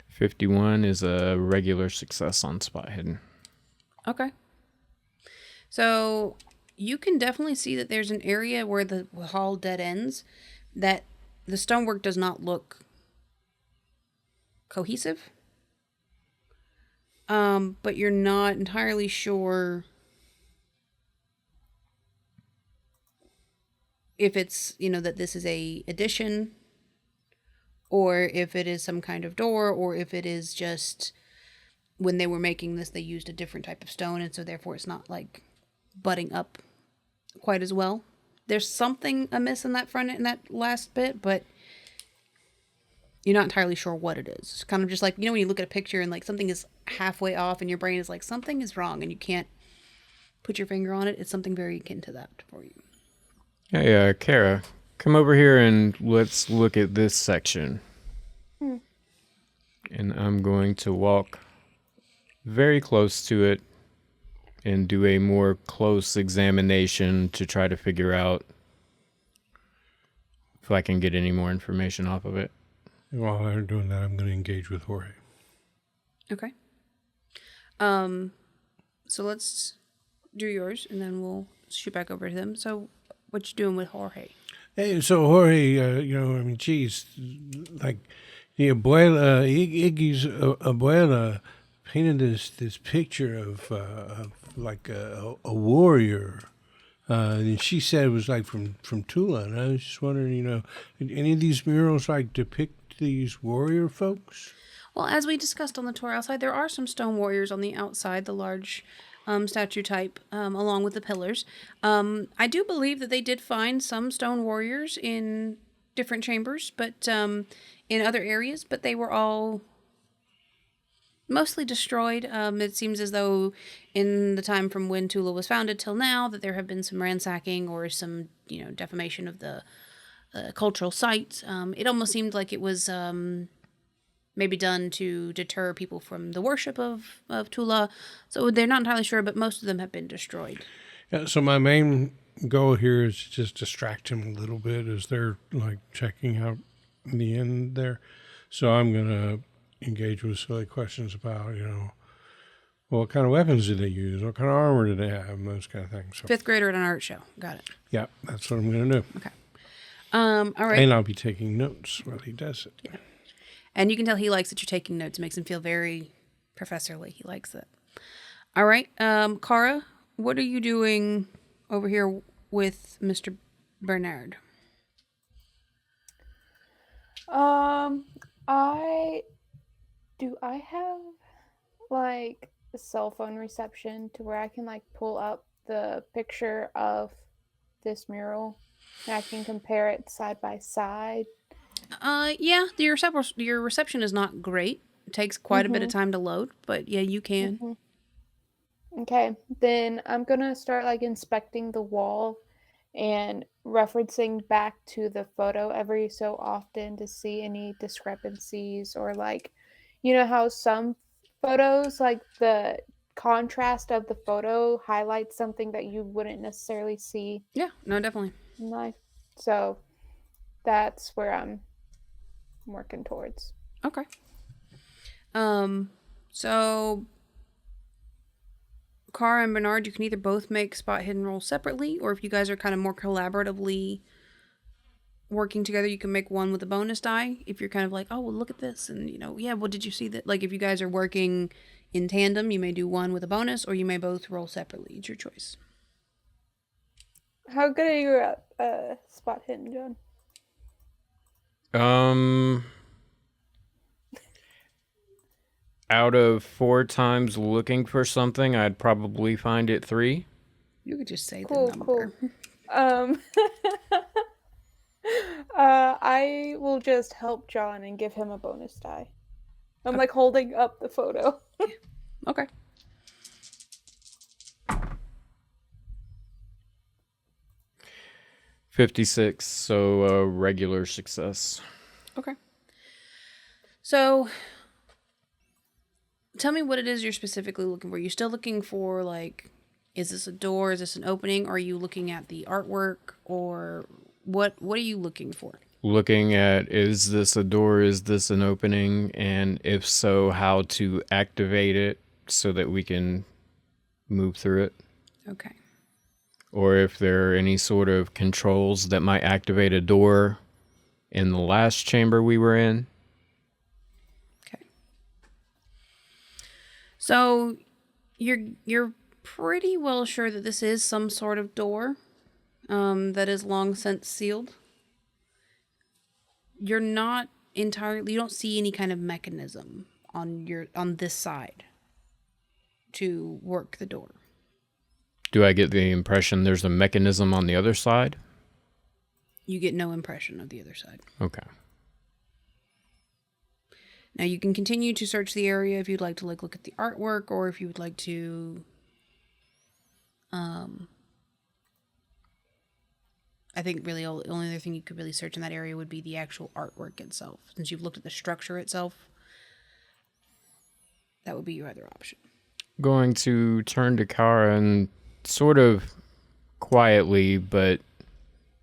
51 is a regular success on spot hidden. Okay. So you can definitely see that there's an area where the hall dead ends that the stonework does not look cohesive. But you're not entirely sure if it's, that this is a addition, or if it is some kind of door, or if it is just when they were making this, they used a different type of stone, and so therefore it's not like butting up quite as well. There's something amiss in that front, in that last bit, but you're not entirely sure what it is. It's kind of just like, when you look at a picture and like something is halfway off and your brain is like, something is wrong and you can't put your finger on it. It's something very akin to that for you. Hey, Kara, come over here and let's look at this section. And I'm going to walk very close to it and do a more close examination to try to figure out if I can get any more information off of it. While they're doing that, I'm going to engage with Jorge. Okay. So let's do yours, and then we'll shoot back over to them. So, what you doing with Jorge? Hey, so Jorge, geez, like the abuela, Iggy's abuela painted this picture of like a warrior. And she said it was like from Tula, and I was just wondering, did any of these murals like depict these warrior folks? Well, as we discussed on the tour outside, there are some stone warriors on the outside, the large statue type, along with the pillars. I do believe that they did find some stone warriors in different chambers, but in other areas, but they were all mostly destroyed. It seems as though in the time from when Tula was founded till now that there have been some ransacking or some, defamation of the cultural sites. It almost seemed like it was maybe done to deter people from the worship of Tula. So they're not entirely sure, but most of them have been destroyed. Yeah, so my main goal here is to just distract him a little bit as they're like checking out the end there. So I'm going to engage with silly questions about, what kind of weapons did they use? What kind of armor did they have? And those kind of things. So, 5th grader at an art show. Got it. yeah, that's what I'm going to do. Okay. All right. And I'll be taking notes while he does it. Yeah. And you can tell he likes that you're taking notes. It makes him feel very professorly. He likes it. All right. Kara, what are you doing over here with Mr. Bernard? I have like a cell phone reception to where I can like pull up the picture of this mural and I can compare it side by side? Yeah, your reception is not great. It takes quite a bit of time to load, but yeah, you can. Okay, then I'm gonna start like inspecting the wall and referencing back to the photo every so often to see any discrepancies or like, how some photos, like the contrast of the photo highlights something that you wouldn't necessarily see. Yeah, no, definitely. in life. So that's where I'm working towards. Okay. So Cara and Bernard, you can either both make spot hidden rolls separately, or if you guys are kind of more collaboratively working together, you can make one with a bonus die. If you're kind of like, oh, well, look at this, and yeah, well, did you see that? Like, if you guys are working in tandem, you may do one with a bonus, or you may both roll separately. It's your choice. How good are you at spot hidden, John? Out of 4 times looking for something, I'd probably find it 3. You could just say Cool, the number. cool. I will just help John and give him a bonus die. I'm like holding up the photo. Okay. $56, so a regular success. Okay. So, tell me what it is you're specifically looking for. Are you still looking for, like, is this a door? Is this an opening? Are you looking at the artwork? Or what are you looking for? Looking at, is this a door? Is this an opening? And if so, how to activate it so that we can move through it? Okay. Or if there are any sort of controls that might activate a door in the last chamber we were in. Okay. So you're pretty well sure that this is some sort of door that is long since sealed. You're not entirely, you don't see any kind of mechanism on this side to work the door. Do I get the impression there's a mechanism on the other side? You get no impression of the other side. Okay. Now you can continue to search the area if you'd like to look at the artwork, or if you would like to I think really the only other thing you could really search in that area would be the actual artwork itself. Since you've looked at the structure itself, that would be your other option. Going to turn to Kara and sort of quietly, but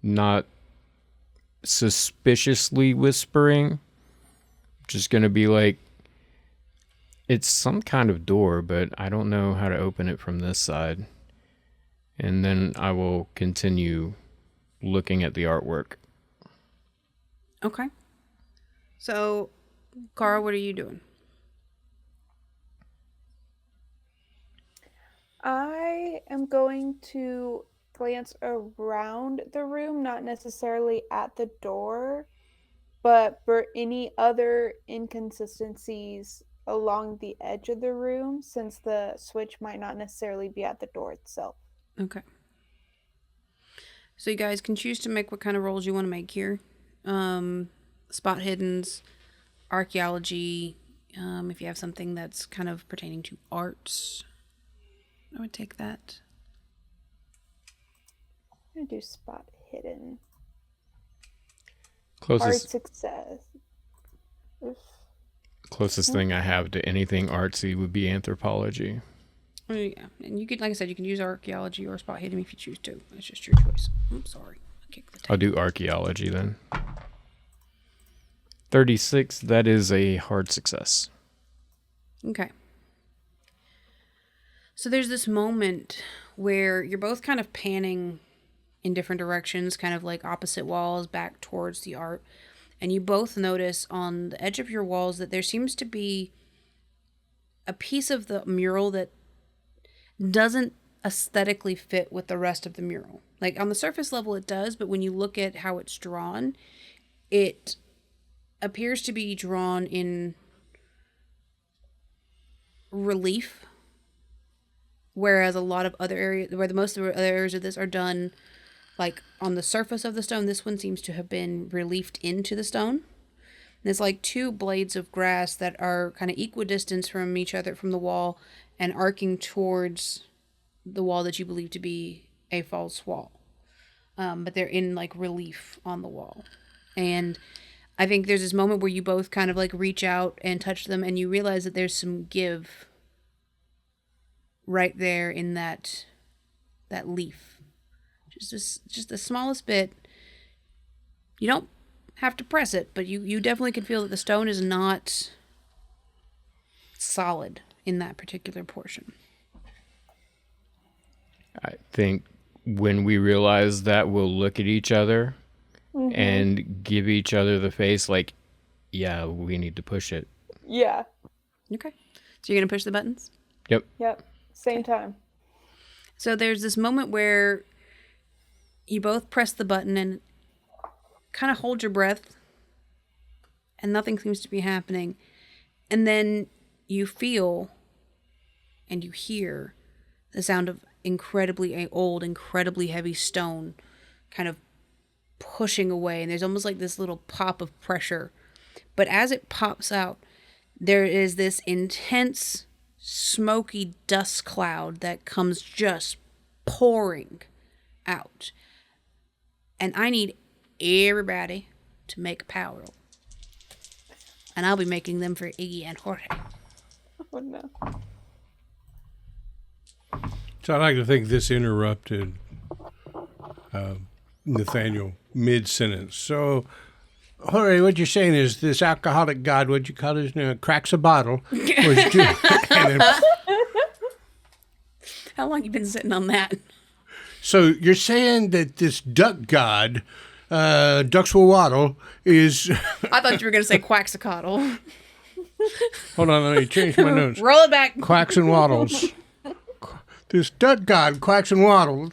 not suspiciously whispering. Just going to be like, it's some kind of door, but I don't know how to open it from this side. And then I will continue looking at the artwork. Okay. So, Cara, what are you doing? I am going to glance around the room, not necessarily at the door, but for any other inconsistencies along the edge of the room, since the switch might not necessarily be at the door itself. Okay. So you guys can choose to make what kind of rolls you want to make here. Spot hiddens, archaeology, if you have something that's kind of pertaining to arts, I would take that. I'm going to do spot hidden. Closest Art success. Oof. Closest thing I have to anything artsy would be anthropology. Oh, yeah, and you could, like I said, you can use archaeology or spot hidden if you choose to. It's just your choice. I'm sorry. I kicked the I'll do archaeology then. 36, that is a hard success. Okay. So there's this moment where you're both kind of panning in different directions, kind of like opposite walls back towards the art. And you both notice on the edge of your walls that there seems to be a piece of the mural that doesn't aesthetically fit with the rest of the mural. Like on the surface level it does, but when you look at how it's drawn, it appears to be drawn in relief. Whereas a lot of other areas, where the most of the other areas of this are done like on the surface of the stone, this one seems to have been reliefed into the stone. And it's like two blades of grass that are kind of equidistant from each other from the wall and arcing towards the wall that you believe to be a false wall. But they're in like relief on the wall. And I think there's this moment where you both kind of like reach out and touch them and you realize that there's some give right there in that leaf. Just the smallest bit. You don't have to press it, but you definitely can feel that the stone is not solid in that particular portion. I think when we realize that, we'll look at each other and give each other the face like, yeah, we need to push it. Yeah. Okay. So you're going to push the buttons? Yep. Same time. So there's this moment where you both press the button and kind of hold your breath and nothing seems to be happening. And then you feel and you hear the sound of incredibly old, incredibly heavy stone kind of pushing away, and there's almost like this little pop of pressure. But as it pops out, there is this intense, smoky dust cloud that comes just pouring out. And I need everybody to make a power roll. And I'll be making them for Iggy and Jorge. Oh no. So I like to think this interrupted Nathaniel mid-sentence. So, Jorge, what you're saying is this alcoholic god, what'd you call his name, cracks a bottle. How long you been sitting on that? So you're saying that this duck god, ducks will waddle, is... I thought you were going to say Quaxacotl. Hold on, let me change my notes. Roll it back. Quacks and waddles. This duck god quacks and waddles.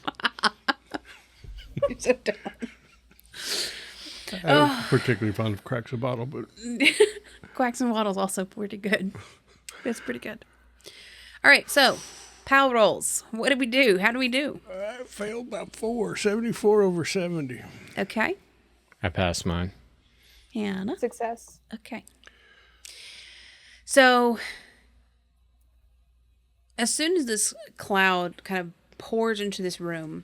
You're so dumb. I'm particularly fond of cracks a bottle, but... Quacks and Waddle's also pretty good. That's pretty good. All right, so, PAL rolls. What did we do? How do we do? I failed by 4, 74 over 70. Okay. I passed mine. Hannah. Success. Okay. So, as soon as this cloud kind of pours into this room,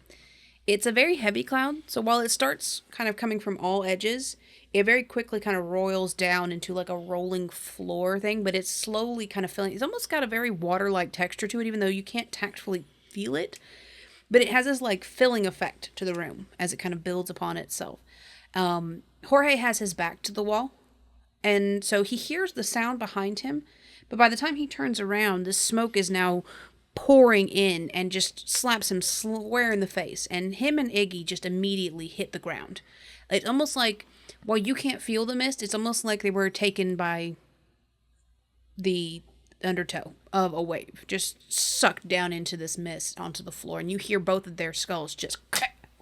it's a very heavy cloud. So while it starts kind of coming from all edges, it very quickly kind of roils down into like a rolling floor thing, but it's slowly kind of filling. It's almost got a very water-like texture to it, even though you can't tactfully feel it. But it has this like filling effect to the room as it kind of builds upon itself. Jorge has his back to the wall, and so he hears the sound behind him. But by the time he turns around, the smoke is now pouring in and just slaps him square in the face. And him and Iggy just immediately hit the ground. It's almost like, while you can't feel the mist, it's almost like they were taken by the undertow of a wave. Just sucked down into this mist onto the floor. And you hear both of their skulls just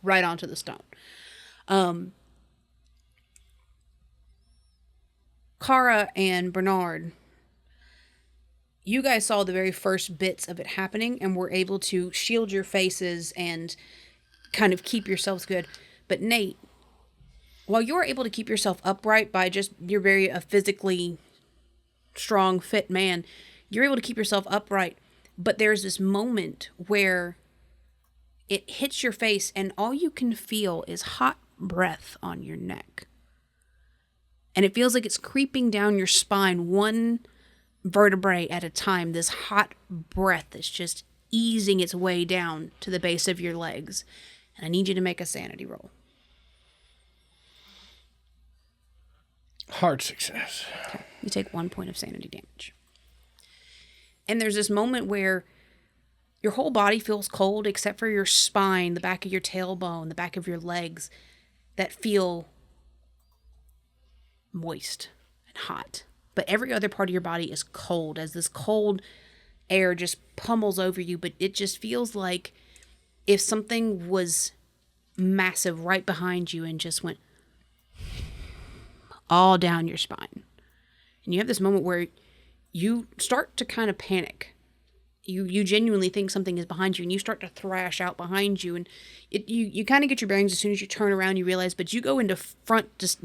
right onto the stone. Kara and Bernard, you guys saw the very first bits of it happening and were able to shield your faces and kind of keep yourselves good. But Nate, while you're able to keep yourself upright by just, you're very a physically strong, fit man, you're able to keep yourself upright. But there's this moment where it hits your face and all you can feel is hot breath on your neck. And it feels like it's creeping down your spine, one vertebrae at a time. This hot breath is just easing its way down to the base of your legs. And I need you to make a sanity roll. Hard success. Okay. You take 1 point of sanity damage. And there's this moment where your whole body feels cold except for your spine, the back of your tailbone, the back of your legs that feel moist and hot. But every other part of your body is cold as this cold air just pummels over you. But it just feels like if something was massive right behind you and just went all down your spine. And you have this moment where you start to kind of panic. You genuinely think something is behind you, and you start to thrash out behind you. And you kind of get your bearings as soon as you turn around, you realize, but you go into front, just,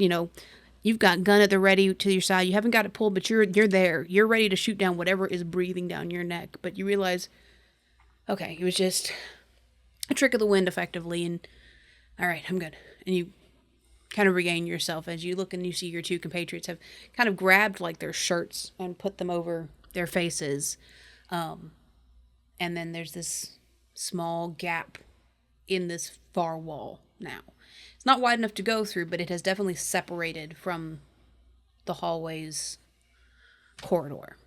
you've got gun at the ready to your side. You haven't got it pulled, but you're there. You're ready to shoot down whatever is breathing down your neck. But you realize, okay, it was just a trick of the wind effectively. And all right, I'm good. And you kind of regain yourself as you look and you see your two compatriots have kind of grabbed like their shirts and put them over their faces. And then there's this small gap in this far wall now. It's not wide enough to go through, but it has definitely separated from the hallway's corridor.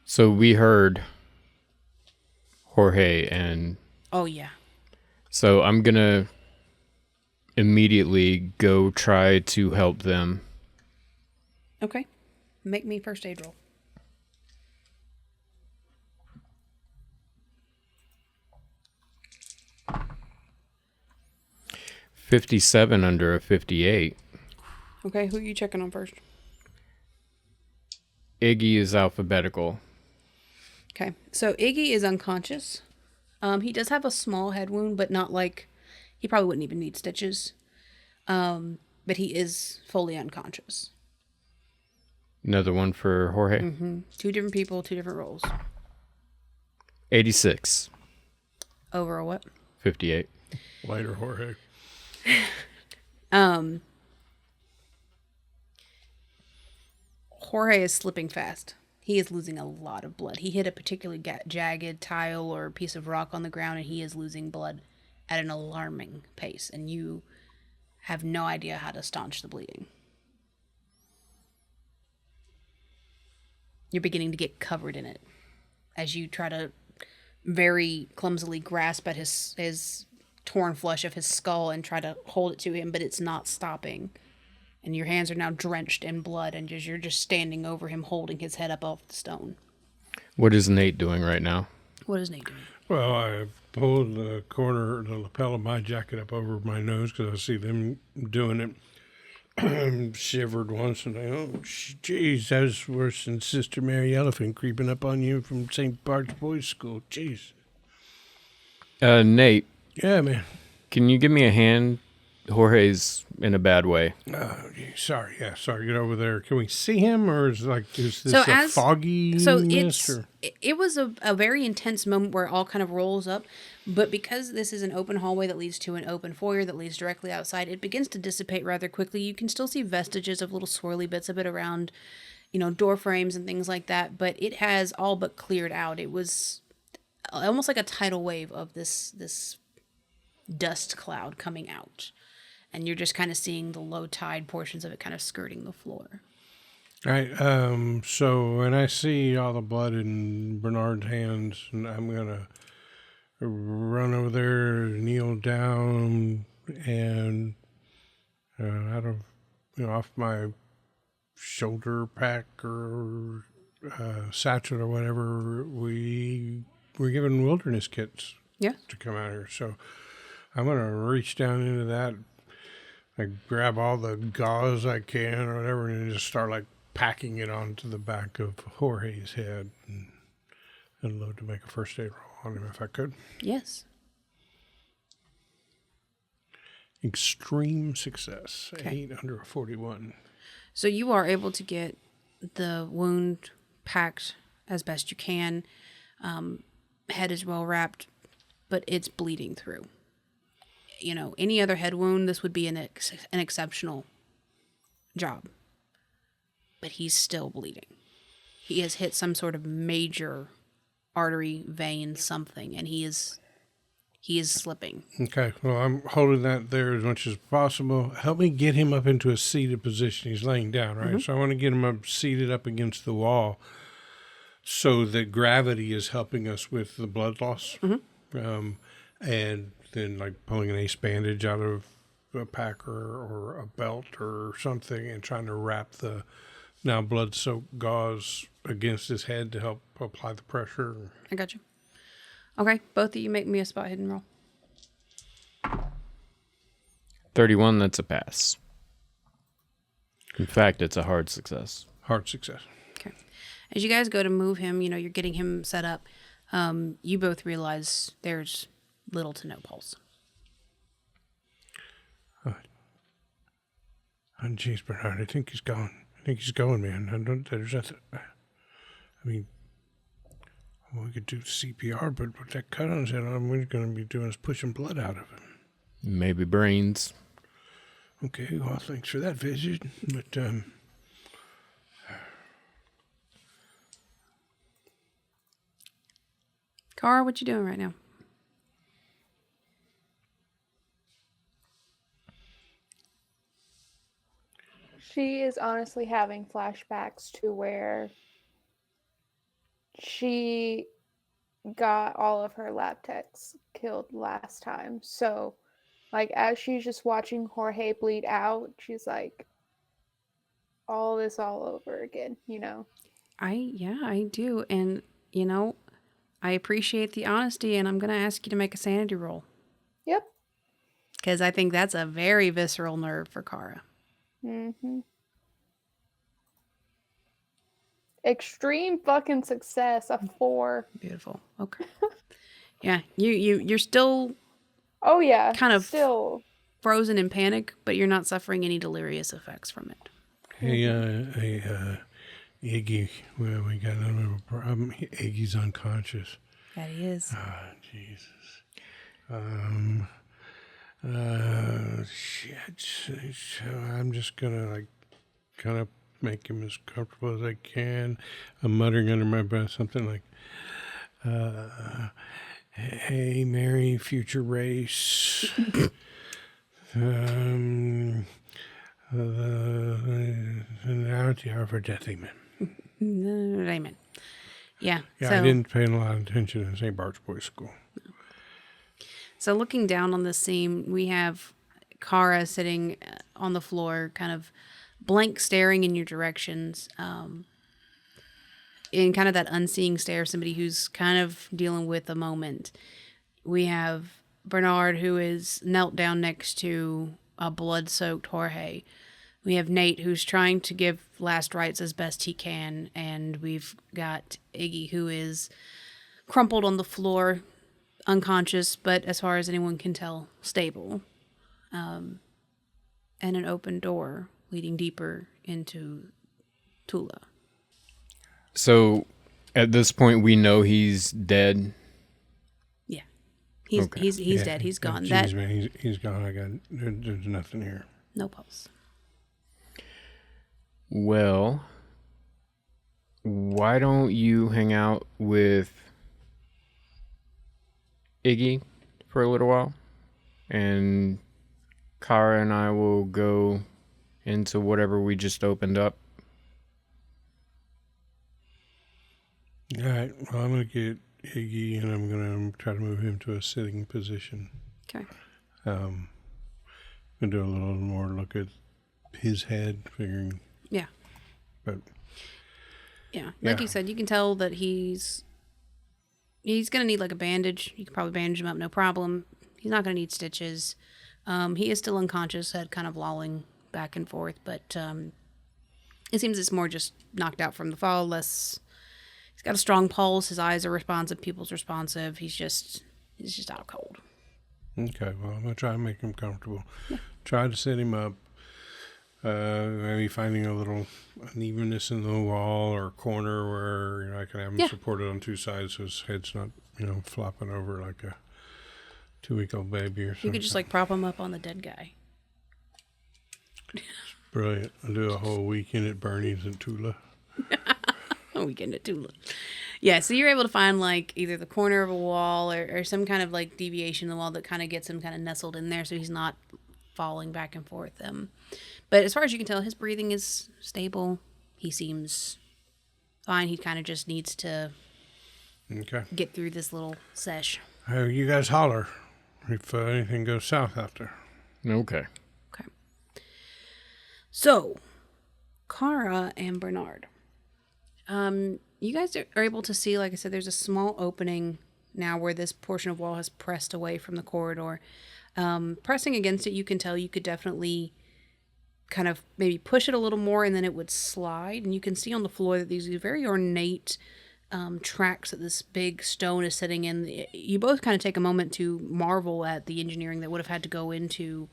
So we heard Jorge and... Oh, yeah. So I'm going to immediately go try to help them. Okay. Make me first aid roll. $57 under a 58. Okay, who are you checking on first? Iggy is alphabetical. Okay, so Iggy is unconscious. He does have a small head wound, but not like He probably wouldn't even need stitches. But he is fully unconscious. Another one for Jorge. Mm-hmm. 2 different people, 2 different rolls. 86. Over a what? 58. Later, Jorge. Jorge is slipping fast. He is losing a lot of blood. He hit a particularly jagged tile or piece of rock on the ground, and he is losing blood at an alarming pace. And you have no idea how to staunch the bleeding. You're beginning to get covered in it as you try to very clumsily grasp at his torn flesh of his skull and try to hold it to him, but it's not stopping. And your hands are now drenched in blood, and you're just standing over him, holding his head up off the stone. What is Nate doing right now? What is Nate doing? Well, I pulled the lapel of my jacket up over my nose because I see them doing it. Shivered once and geez, that was worse than Sister Mary Elephant creeping up on you from St. Bart's Boys School. Jeez. Nate. Yeah, man. Can you give me a hand? Jorge's in a bad way. Sorry. Yeah, sorry. Get over there. Can we see him, or is this foggy? So it was a very intense moment where it all kind of rolls up, but because this is an open hallway that leads to an open foyer that leads directly outside, it begins to dissipate rather quickly. You can still see vestiges of little swirly bits of it around, door frames and things like that, but it has all but cleared out. It was almost like a tidal wave of this dust cloud coming out. And you're just kind of seeing the low tide portions of it kind of skirting the floor. All right. So when I see all the blood in Bernard's hands, I'm going to run over there, kneel down, and out of, off my shoulder pack or satchel or whatever, we're given wilderness kits to come out here. So I'm going to reach down into that. I grab all the gauze I can or whatever and just start packing it onto the back of Jorge's head and load to make a first aid roll on him if I could. Yes. Extreme success. Okay. 8 under a 41. So you are able to get the wound packed as best you can. Head is well wrapped, but it's bleeding through. Any other head wound, this would be an exceptional job. But he's still bleeding. He has hit some sort of major artery, vein, something, and he is slipping. Okay, well, I'm holding that there as much as possible. Help me get him up into a seated position. He's laying down, right? Mm-hmm. So I want to get him up, seated up against the wall so that gravity is helping us with the blood loss. Mm-hmm. And then pulling an ace bandage out of a pack or a belt or something and trying to wrap the now blood-soaked gauze against his head to help apply the pressure. I got you. Okay, both of you make me a spot hidden roll. 31, that's a pass. In fact, it's a hard success. Hard success. Okay. As you guys go to move him, you're getting him set up. You both realize there's little to no pulse. Oh, jeez, Bernard, I think he's gone. I think he's going, man. There's nothing. We could do CPR, but with that cut on his head, all we're going to be doing is pushing blood out of him. Maybe brains. Okay, well, thanks for that visit. But, Cara, what you doing right now? She is honestly having flashbacks to where she got all of her lab techs killed last time. So, as she's just watching Jorge bleed out, she's all this all over again, I do. And, I appreciate the honesty, and I'm going to ask you to make a sanity roll. Yep. Because I think that's a very visceral nerve for Cara. Mm-hmm. Extreme fucking success, a 4. Beautiful. Okay. Yeah, you're still Oh yeah. kind of still frozen in panic, but you're not suffering any delirious effects from it. Hey, Iggy, well, we got a little problem. Iggy's unconscious. That he is. Ah, Jesus. Shit. So I'm just gonna like kind of make him as comfortable as I can. I'm muttering under my breath something like, "Hey, Mary, future race. Now it's the hour for death, amen." Amen. Yeah. Yeah, so, I didn't pay a lot of attention in St. Bart's Boys School. So looking down on this scene, we have Kara sitting on the floor, kind of blank staring in your directions, in kind of that unseeing stare of somebody who's kind of dealing with a moment. We have Bernard, who is knelt down next to a blood-soaked Jorge. We have Nate, who's trying to give last rites as best he can, and we've got Iggy, who is crumpled on the floor, unconscious, but as far as anyone can tell, stable. And an open door leading deeper into Tula. So at this point, we know he's dead. Yeah. He's Okay. he's Yeah, dead. He's gone. Geez, man, he's gone. There's nothing here. No pulse. Well, why don't you hang out with Iggy for a little while, and Kara and I will go into whatever we just opened up. All right. Well, I'm going to get Iggy, and I'm going to try to move him to a sitting position. Okay. I'm going to do a little more look at his head, figuring. Yeah. But Yeah. Like you said, you can tell that he's going to need like a bandage. You can probably bandage him up, no problem. He's not going to need stitches. He is still unconscious, head kind of lolling back and forth, but it seems it's more just knocked out from the fall. He's got a strong pulse. His eyes are responsive. Pupils responsive. He's just out cold. okay, well, I'm going to try and make him comfortable. Yeah. Try to set him up. Maybe finding a little unevenness in the wall or corner where I can have him supported on two sides so his head's not, flopping over like a 2-week-old baby or something. You could just like prop him up on the dead guy. Brilliant. I'll do a whole weekend at Bernie's in Tula. A weekend at Tula. Yeah, so you're able to find like either the corner of a wall or some kind of like deviation in the wall that kind of gets him kind of nestled in there so he's not falling back and forth. But as far as you can tell, his breathing is stable. He seems fine. He kind of just needs to get through this little sesh. You guys holler if anything goes south out there. Okay. Okay. So, Kara and Bernard. You guys are able to see, like I said, there's a small opening now where this portion of wall has pressed away from the corridor. Pressing against it, you can tell you could definitely kind of maybe push it a little more and then it would slide. And you can see on the floor that these very ornate tracks that this big stone is sitting in. You both kind of take a moment to marvel at the engineering that would have had to go into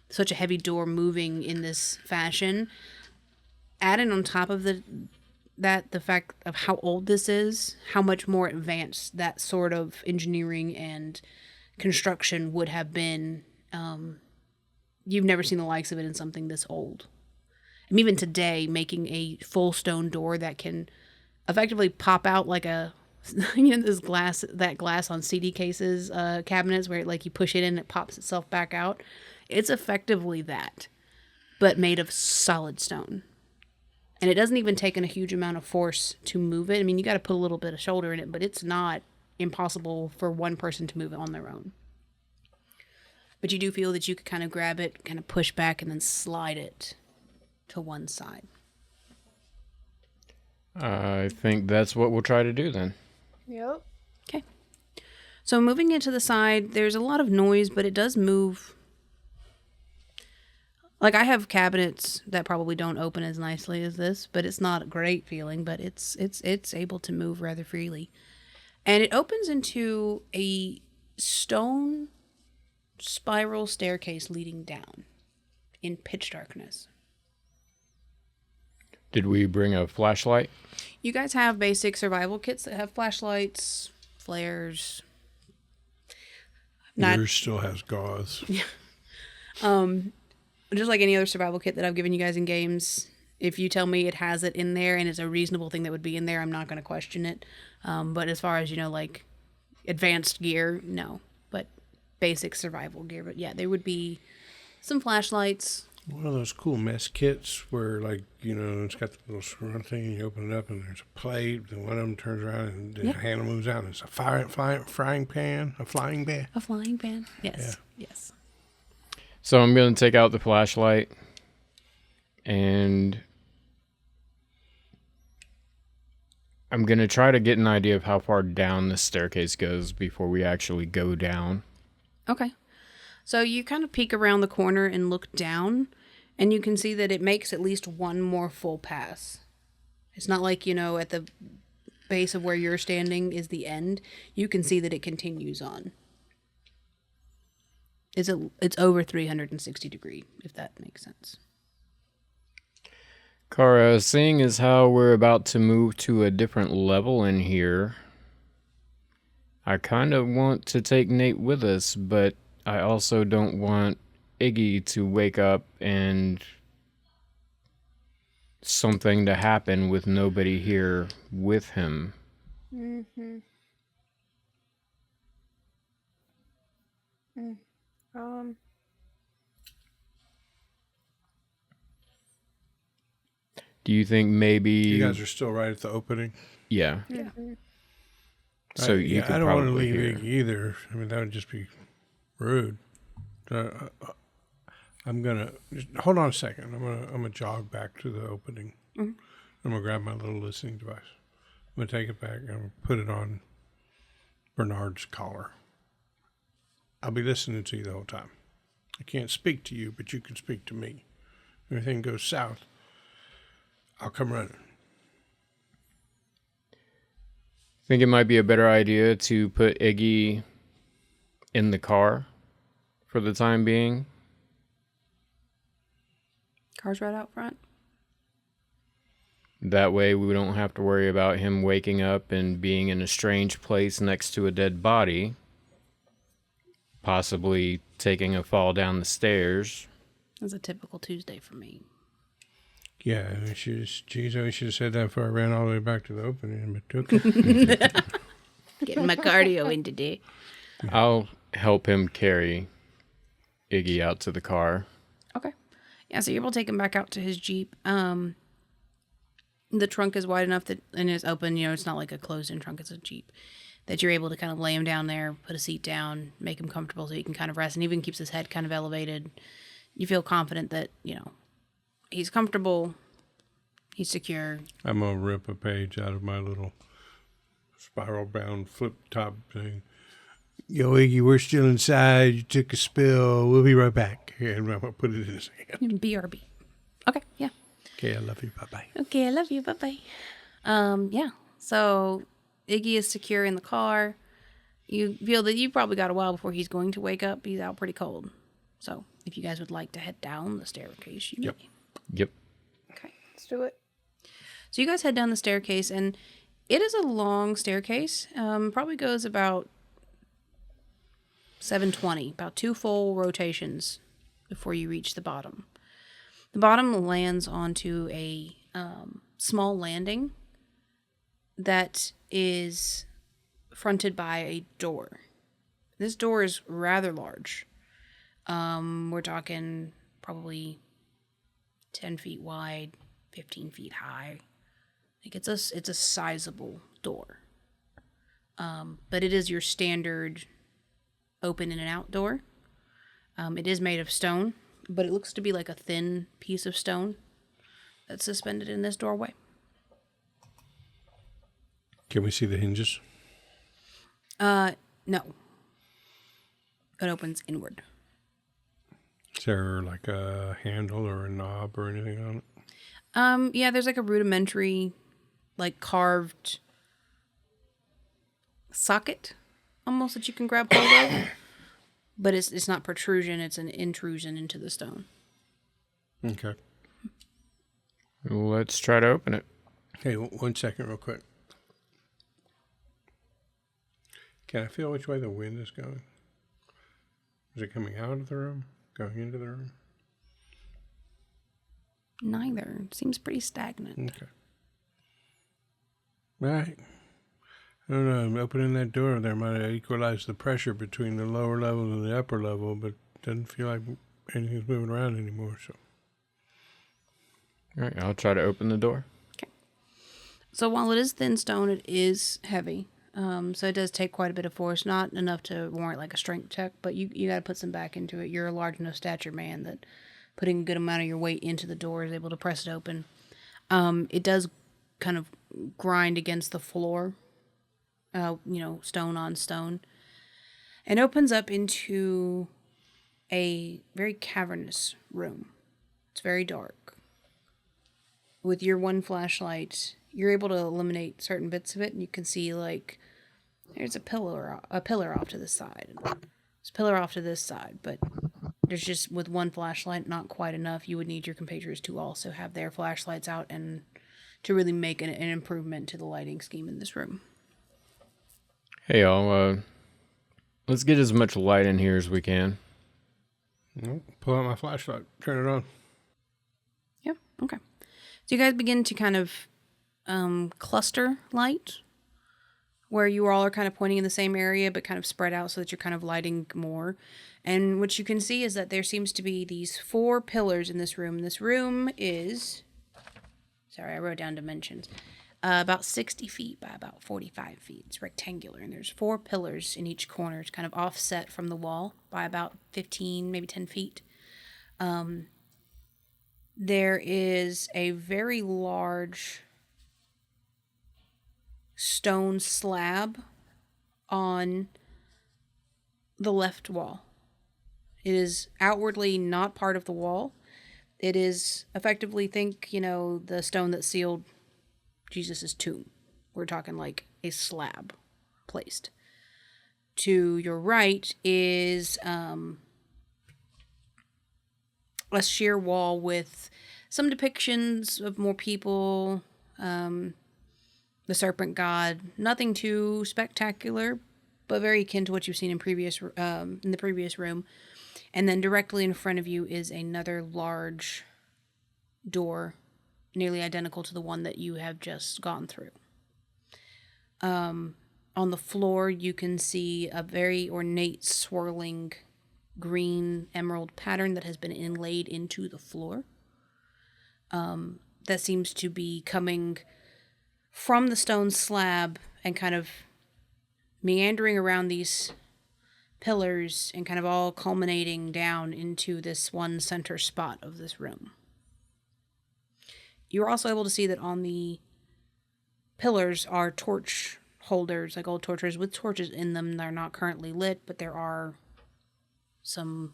such a heavy door moving in this fashion. Adding on top of the fact of how old this is, how much more advanced that sort of engineering and construction would have been. You've never seen the likes of it in something this old. And even today, making a full stone door that can effectively pop out like a, this glass on CD cases, cabinets where like you push it in and it pops itself back out. It's effectively that, but made of solid stone. And it doesn't even take a huge amount of force to move it. I mean, you got to put a little bit of shoulder in it, but it's not impossible for one person to move it on their own. But you do feel that you could kind of grab it, kind of push back, and then slide it to one side. I think that's what we'll try to do then. Yep. Okay. So moving it to the side, there's a lot of noise, but it does move. Like, I have cabinets that probably don't open as nicely as this, but it's not a great feeling, but it's able to move rather freely. And it opens into a stone spiral staircase leading down in pitch darkness. Did we bring a flashlight? You guys have basic survival kits that have flashlights, flares. Yours still has gauze. Just like any other survival kit that I've given you guys in games, if you tell me it has it in there and it's a reasonable thing that would be in there, I'm not going to question it. But as far as, like advanced gear, no. But basic survival gear. But yeah, there would be some flashlights. One of those cool mess kits where, like, it's got the little screw thing, and you open it up, and there's a plate, and one of them turns around, and the handle moves out, and it's a frying pan, a flying pan. A flying pan? Yes. Yeah. Yes. So I'm going to take out the flashlight, and I'm going to try to get an idea of how far down the staircase goes before we actually go down. Okay. So you kind of peek around the corner and look down, and you can see that it makes at least one more full pass. It's not like, at the base of where you're standing is the end. You can see that it continues on. It's over 360 degree, if that makes sense. Kara, seeing as how we're about to move to a different level in here, I kind of want to take Nate with us, but I also don't want Iggy to wake up and something to happen with nobody here with him. Mm-hmm. Do you think maybe You guys are still right at the opening? Yeah. Mm-hmm. So you could I don't want to probably leave hear. Iggy either. I mean, that would just be rude. I'm gonna hold on a second. I'm gonna jog back to the opening. Mm-hmm. I'm gonna grab my little listening device. I'm gonna take it back and I'm gonna put it on Bernard's collar. I'll be listening to you the whole time. I can't speak to you, but you can speak to me. If anything goes south, I'll come running. Think it might be a better idea to put Iggy in the car for the time being. Car's right out front. That way we don't have to worry about him waking up and being in a strange place next to a dead body, possibly taking a fall down the stairs. That's a typical Tuesday for me. Yeah, I should have said that before I ran all the way back to the opening, but okay. Getting my cardio in today. I'll help him carry Iggy out to the car. Okay. Yeah, so you're able to take him back out to his Jeep. The trunk is wide enough that, and it's open, it's not like a closed-in trunk, it's a Jeep, that you're able to kind of lay him down there, put a seat down, make him comfortable so he can kind of rest, and even keeps his head kind of elevated. You feel confident that, he's comfortable, he's secure. I'm going to rip a page out of my little spiral-bound flip-top thing. Yo, Iggy, we're still inside. You took a spill. We'll be right back. And I'm going to put it in his hand. BRB. Okay, yeah. Okay, I love you. Bye-bye. Okay, I love you. Bye-bye. Yeah. So Iggy is secure in the car. You feel that you probably got a while before he's going to wake up. He's out pretty cold. So if you guys would like to head down the staircase, you may. Yep. Okay. Let's do it. So you guys head down the staircase, and it is a long staircase. Probably goes about 720, about 2 full rotations before you reach the bottom. The bottom lands onto a small landing that is fronted by a door. This door is rather large. We're talking probably 10 feet wide, 15 feet high. Like it's a sizable door. But it is your standard open in and out door. It is made of stone, but it looks to be like a thin piece of stone that's suspended in this doorway. Can we see the hinges? No. It opens inward. Is there like a handle or a knob or anything on it? Yeah, there's like a rudimentary, like carved socket almost that you can grab hold of. but it's not protrusion, it's an intrusion into the stone. Okay. Let's try to open it. Hey, 1 second real quick. Can I feel which way the wind is going? Is it coming out of the room? Going into the room? Neither. It seems pretty stagnant. Okay. All right. I don't know. I'm opening that door there might equalize the pressure between the lower level and the upper level, but it doesn't feel like anything's moving around anymore. So. All right, I'll try to open the door. Okay. So while it is thin stone, it is heavy. So it does take quite a bit of force. Not enough to warrant like a strength check, but you got to put some back into it. You're a large enough stature man that putting a good amount of your weight into the door is able to press it open. It does kind of grind against the floor, stone on stone, and opens up into a very cavernous room. It's very dark. With your one flashlight, you're able to eliminate certain bits of it, and you can see, like, there's a pillar off to this side. There's a pillar off to this side, but there's just, with one flashlight, not quite enough. You would need your compatriots to also have their flashlights out and to really make an improvement to the lighting scheme in this room. Hey, y'all, let's get as much light in here as we can. Pull out my flashlight. Turn it on. Yeah, okay. So you guys begin to kind of cluster light, where you all are kind of pointing in the same area, but kind of spread out so that you're kind of lighting more. And what you can see is that there seems to be these 4 pillars in this room. This room is, sorry, I wrote down dimensions, about 60 feet by about 45 feet. It's rectangular, and there's 4 pillars in each corner. It's kind of offset from the wall by about 15, maybe 10 feet. There is a very large stone slab on the left wall. It is outwardly not part of the wall. It is effectively, think, the stone that sealed Jesus' tomb. We're talking like a slab placed. To your right is a sheer wall with some depictions of more people, the serpent god. Nothing too spectacular, but very akin to what you've seen in the previous room. And then directly in front of you is another large door, nearly identical to the one that you have just gone through. On the floor, you can see a very ornate, swirling green emerald pattern that has been inlaid into the floor. That seems to be coming from the stone slab and kind of meandering around these pillars and kind of all culminating down into this one center spot of this room. You're also able to see that on the pillars are torch holders, like old torches with torches in them. They're not currently lit, but there are some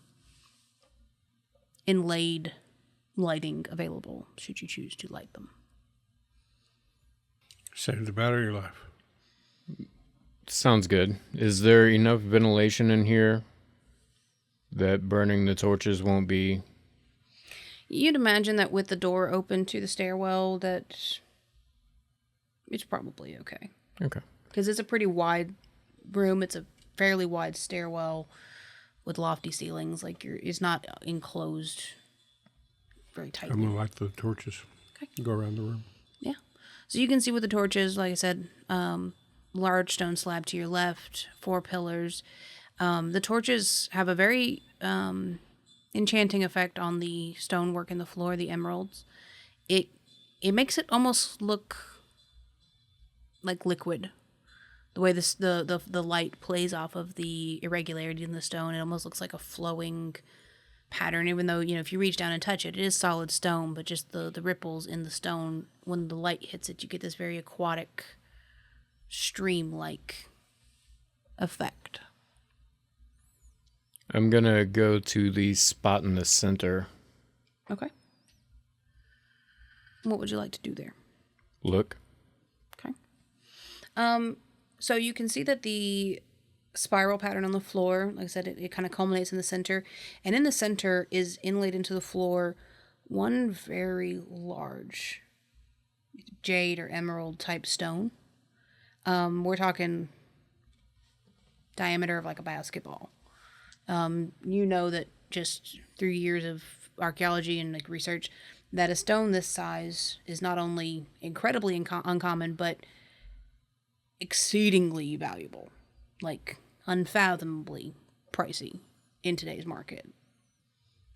inlaid lighting available should you choose to light them. Save the battery life. Sounds good. Is there enough ventilation in here that burning the torches won't be... You'd imagine that with the door open to the stairwell that it's probably okay. Okay. Because it's a pretty wide room. It's a fairly wide stairwell with lofty ceilings. Like it's not enclosed very tightly. I'm going to light the torches. Okay. Go around the room. Yeah. So you can see with the torches, like I said, large stone slab to your left, 4 pillars. The torches have a very enchanting effect on the stonework in the floor, the emeralds. It makes it almost look like liquid. The way the light plays off of the irregularity in the stone, it almost looks like a flowing pattern, even though, if you reach down and touch it, it is solid stone, but just the ripples in the stone, when the light hits it, you get this very aquatic, stream-like effect. I'm gonna go to the spot in the center. Okay. What would you like to do there? Look. Okay. So you can see that the spiral pattern on the floor. Like I said, it kind of culminates in the center. And in the center is inlaid into the floor one very large jade or emerald type stone. We're talking diameter of like a basketball. You know that just through years of archaeology and like research, that a stone this size is not only incredibly uncommon, but exceedingly valuable, like unfathomably pricey in today's market.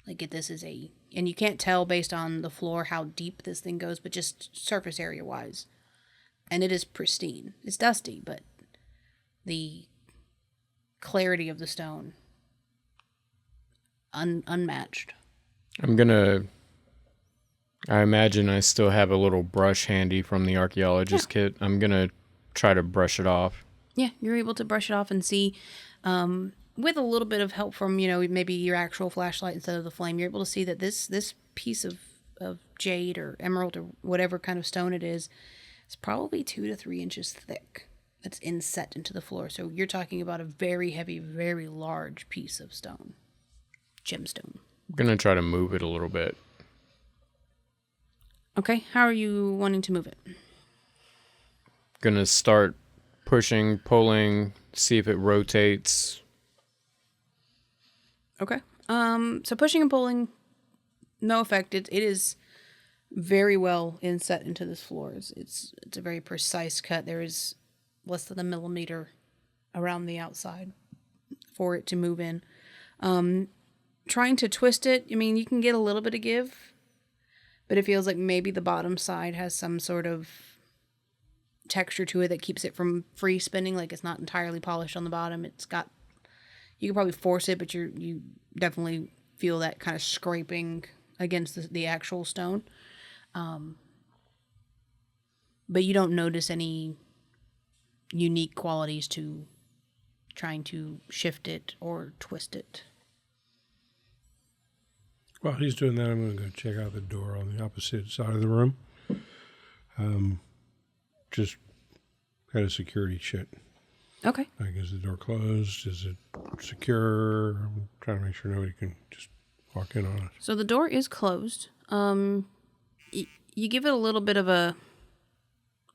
Like this is and you can't tell based on the floor how deep this thing goes, but just surface area wise. And it is pristine. It's dusty, but the clarity of the stone, unmatched. I imagine I still have a little brush handy from the archaeologist kit. I'm going to try to brush it off. Yeah, you're able to brush it off and see, with a little bit of help from, maybe your actual flashlight instead of the flame, you're able to see that this piece of jade or emerald or whatever kind of stone it is probably 2 to 3 inches thick. That's inset into the floor. So you're talking about a very heavy, very large piece of stone. Gemstone. I'm going to try to move it a little bit. Okay, how are you wanting to move it? Going to start pushing, pulling, see if it rotates. Okay. So pushing and pulling, no effect. It is very well inset into this floor. It's a very precise cut. There is less than a millimeter around the outside for it to move in. Trying to twist it, you can get a little bit of give, but it feels like maybe the bottom side has some sort of texture to it that keeps it from free spinning. Like it's not entirely polished on the bottom. You could probably force it, but you definitely feel that kind of scraping against the actual stone. But you don't notice any unique qualities to trying to shift it or twist it. While he's doing that, I'm going to go check out the door on the opposite side of the room. Just kind of security shit. Okay. Like, is the door closed? Is it secure? I'm trying to make sure nobody can just walk in on us. So the door is closed. You give it a little bit of a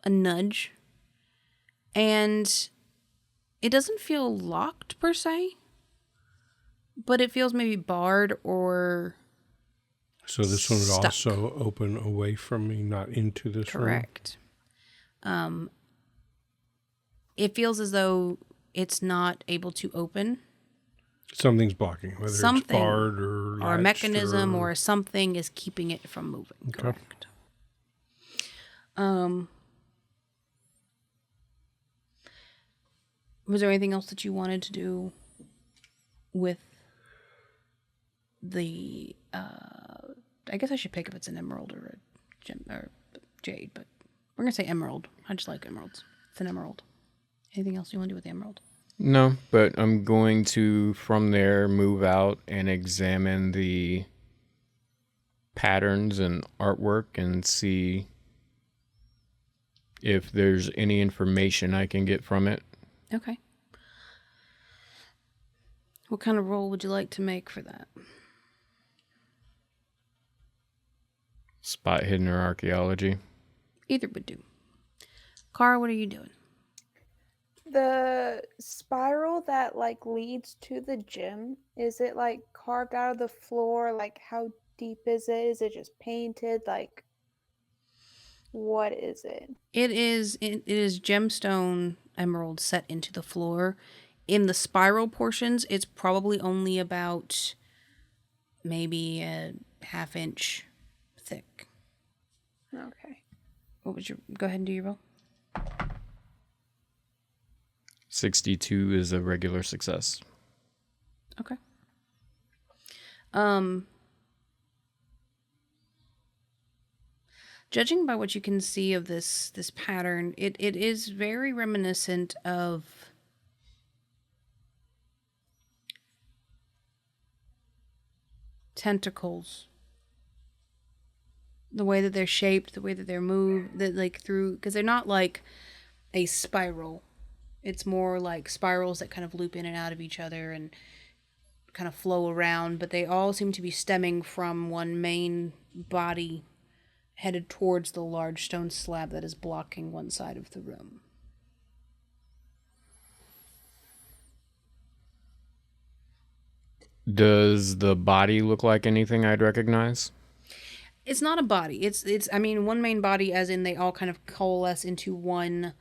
nudge, and it doesn't feel locked per se, but it feels maybe barred or so this one would stuck. Also open away from me, not into this room? Correct. It feels as though it's not able to open. Something's blocking, whether it's barred or a mechanism or something is keeping it from moving. Okay. Correct. Was there anything else that you wanted to do with the? I guess I should pick if it's an emerald or a gem or jade, but we're gonna say emerald. I just like emeralds. It's an emerald. Anything else you want to do with the emerald? No, but I'm going to, from there, move out and examine the patterns and artwork and see if there's any information I can get from it. Okay. What kind of roll would you like to make for that? Spot hidden or archaeology. Either would do. Cara, what are you doing? The spiral that leads to the gym, is it carved out of the floor? How deep is it? Is it just painted? What is it? It is gemstone emerald set into the floor. In the spiral portions, it's probably only about maybe a half-inch thick. Okay. Go ahead and do your roll. 62 is a regular success. Okay. Judging by what you can see of this pattern, it is very reminiscent of tentacles. The way that they're shaped, the way that they're moved, that through, because they're not like a spiral. It's more like spirals that kind of loop in and out of each other and kind of flow around, but they all seem to be stemming from one main body headed towards the large stone slab that is blocking one side of the room. Does the body look like anything I'd recognize? It's not a body. It's I mean, one main body as in they all kind of coalesce into one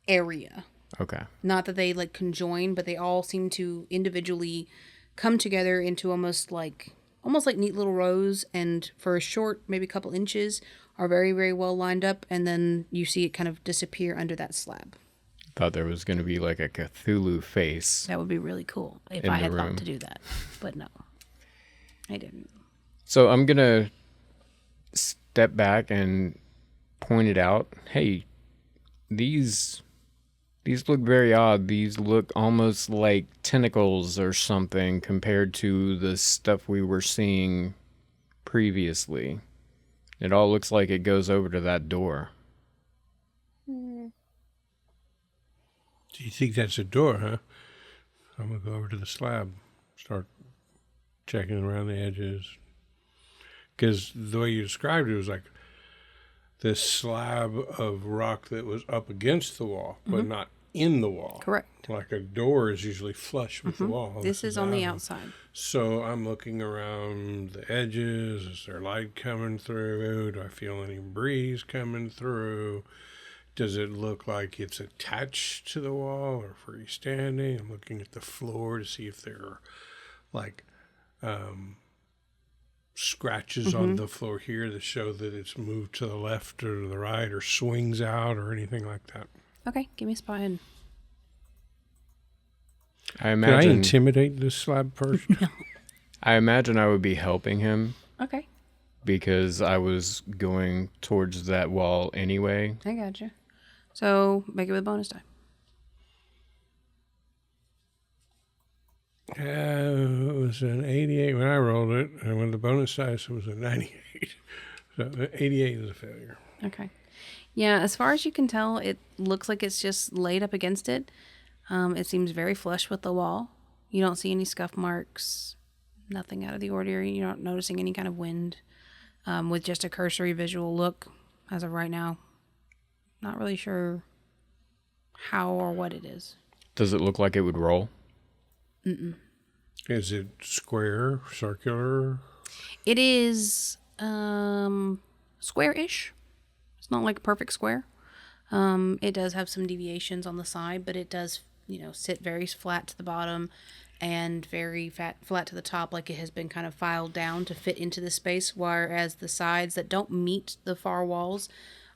area. Okay. Not that they like conjoin, but they all seem to individually come together into almost like neat little rows, and for a short, maybe a couple inches, are very, very well lined up, and then you see it kind of disappear under that slab. Thought there was going to be like a Cthulhu face. That would be really cool if In I the had room. thought to do that. But no, I didn't. So I'm going to step back and point it out. Hey, these look very odd. These look almost like tentacles or something compared to the stuff we were seeing previously. It all looks like it goes over to that door. Do you think that's a door, huh? I'm going to go over to the slab, start checking around the edges. Because the way you described it was like this slab of rock that was up against the wall, but not in the wall. Correct. Like a door is usually flush with the wall. This is on the outside. So I'm looking around the edges. Is there light coming through? Do I feel any breeze coming through? Does it look like it's attached to the wall or freestanding? I'm looking at the floor to see if there are like scratches on the floor here that show that it's moved to the left or to the right or swings out or anything like that. Okay, give me a spot in. I Can I imagine intimidate this slab first? I imagine I would be helping him Okay, because I was going towards that wall anyway. I gotcha. So make it with bonus die. It was an 88 when I rolled it, and when the bonus dice it was a 98. So 88 is a failure. Okay. Yeah, as far as you can tell, it looks like it's just laid up against it. It seems very flush with the wall. You don't see any scuff marks, nothing out of the ordinary. You're not noticing any kind of wind. With just a cursory visual look, as of right now, not really sure how or what it is. Does it look like it would roll? Mm-mm. Is it square, circular? It is square-ish. It's not like a perfect square. It does have some deviations on the side, but it does, sit very flat to the bottom and very flat to the top, like it has been kind of filed down to fit into the space, whereas the sides that don't meet the far walls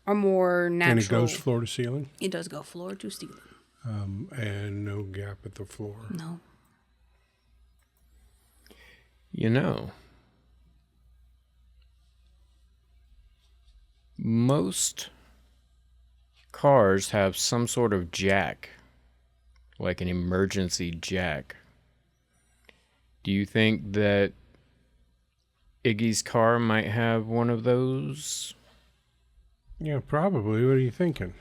are more natural. And it goes floor to ceiling? It does go floor to ceiling. And no gap at the floor? No. Most cars have some sort of jack, like an emergency jack. Do you think that Iggy's car might have one of those? Yeah, probably. What are you thinking?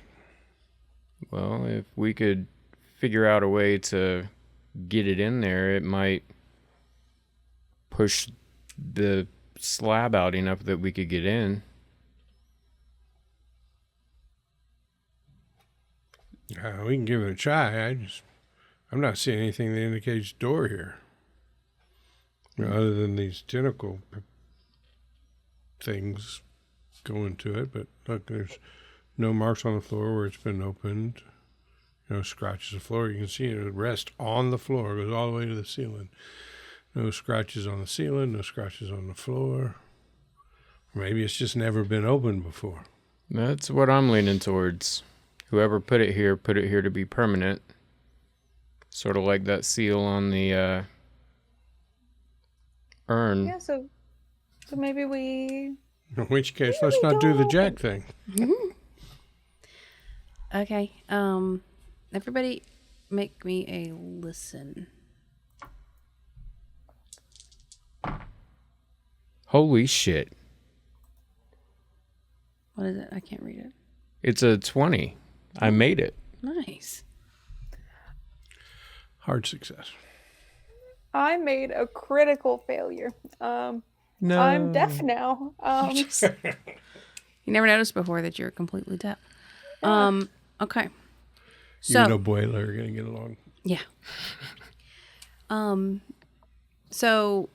Well, if we could figure out a way to get it in there, it might push the slab out enough that we could get in. We can give it a try. I'm not seeing anything that indicates door here. Other than these tentacle things going to it. But look, there's no marks on the floor where it's been opened. No scratches the floor. You can see it rests on the floor. It goes all the way to the ceiling. No scratches on the ceiling. No scratches on the floor. Maybe it's just never been opened before. That's what I'm leaning towards. Whoever put it here to be permanent. Sort of like that seal on the urn. Yeah, so maybe we... In which case, let's not do the jack thing. Okay. Everybody make me a listen. Holy shit. What is it? I can't read it. It's a 20. I made it. Nice. Hard success. I made a critical failure. No. I'm deaf now. You never noticed before that you're completely deaf. Okay. You So and Abuela are going to get along. yeah. So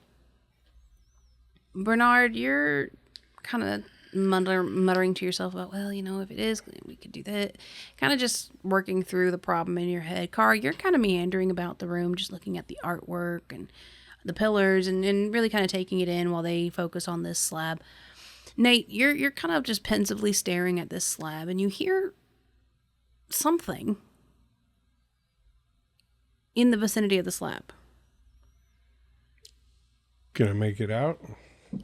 Bernard, you're kind of muttering to yourself about, well, you know, if it is, we could do that. Kind of just working through the problem in your head. Carr, you're kind of meandering about the room, just looking at the artwork and the pillars and really kind of taking it in while they focus on this slab. Nate, you're kind of just pensively staring at this slab, and you hear something in the vicinity of the slab. Can I make it out?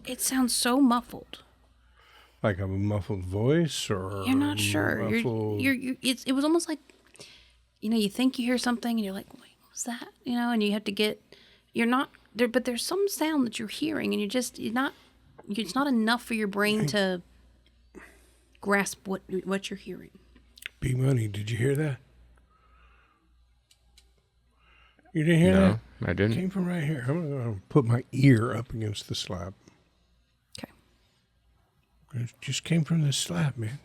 It sounds so muffled. Like a muffled voice, or You're not sure. muffled... It was almost like, you know, you think you hear something, and you're like, wait, what's that? You know, and you have to get. You're not there, but there's some sound that you're hearing, and you're not. It's not enough for your brain to grasp what you're hearing. B Money, did you hear that? You didn't hear that? No, I It didn't. came from right here. I'm going to put my ear up against the slab. Okay. It just came from this slab, man.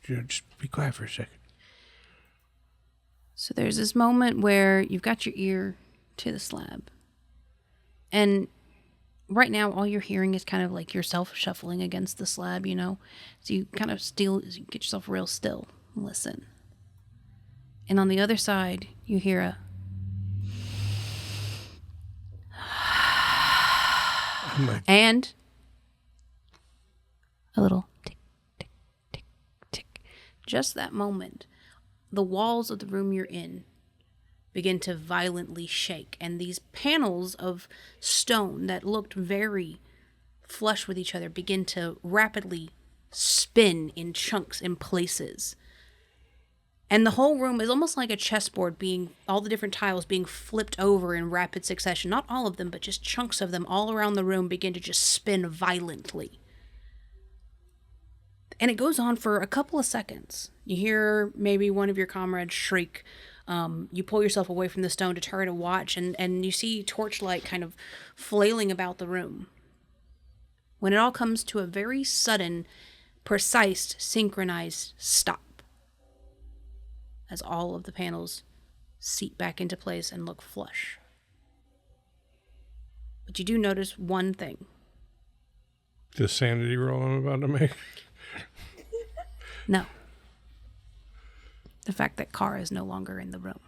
Just be quiet for a second. So there's this moment where you've got your ear to the slab, and right now all you're hearing is kind of like yourself shuffling against the slab, you know. So you kind of you get yourself real still and listen. And on the other side, you hear a and a little tick, tick, tick, tick. Just that moment, the walls of the room you're in begin to violently shake, and these panels of stone that looked very flush with each other begin to rapidly spin in chunks in places. And the whole room is almost like a chessboard, all the different tiles being flipped over in rapid succession. Not all of them, but just chunks of them all around the room begin to just spin violently. And it goes on for a couple of seconds. You hear maybe one of your comrades shriek. You pull yourself away from the stone to try to watch, and you see torchlight kind of flailing about the room. When it all comes to a very sudden, precise, synchronized stop, as all of the panels seat back into place and look flush. But you do notice one thing. The sanity roll I'm about to make. No. The fact that Carr is no longer in the room.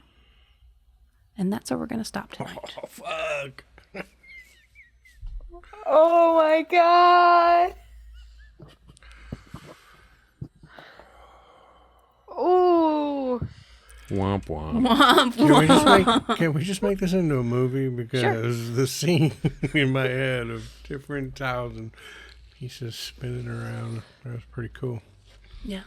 And that's where we're going to stop tonight. Oh, fuck. Oh my god. Ooh. Womp womp. Can we just make this into a movie? Because the scene in my head of different tiles and pieces spinning around, that was pretty cool. Yeah.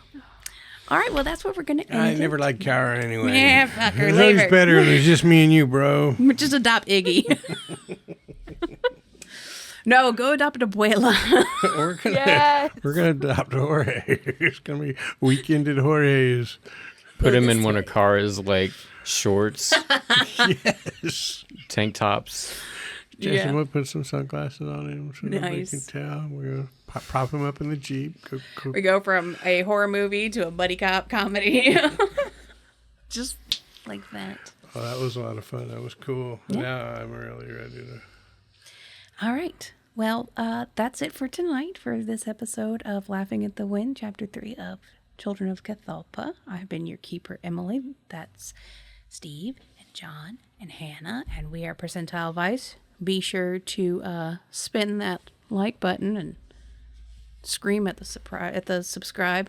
All right, well, that's what we're going to end I it. never liked Kara anyway. Yeah, fuck her, It's leave always her. better if it's just me and you, bro. Just adopt Iggy. No, go adopt Abuela. Yes. We're gonna adopt Jorge. It's gonna be weekend at Jorge's. Put him in one of Kara's like shorts, Yes. tank tops. Jason, Yeah. we'll put some sunglasses on him so nobody Nice. can tell. We're gonna prop him up in the Jeep. Go. We go from a horror movie to a buddy cop comedy. Just like that. Oh, that was a lot of fun. That was cool. Yeah. Now I'm really ready to. All right. Well, that's it for tonight for this episode of Laughing at the Wind, Chapter 3 of Children of Cthulhu. I've been your keeper, Emily. That's Steve and John and Hannah, and we are Percentile Vice. Be sure to spin that like button and scream at the subscribe,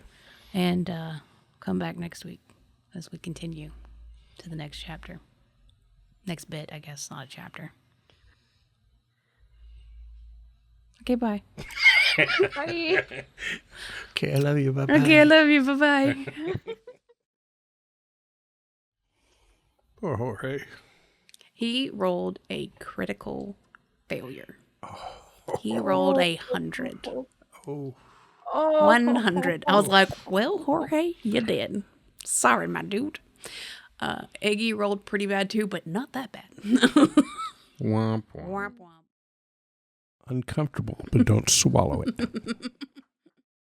and come back next week as we continue to the next chapter. Next bit, I guess, not a chapter. Okay, bye. Bye. Okay, I love you. Bye bye. Okay, I love you. Bye-bye. Poor Jorge. He rolled a critical failure. He rolled 100. Oh. 100. I was like, well, Jorge, you did. Sorry, my dude. Eggy rolled pretty bad too, but not that bad. Womp womp. Womp womp. Uncomfortable, but don't swallow it.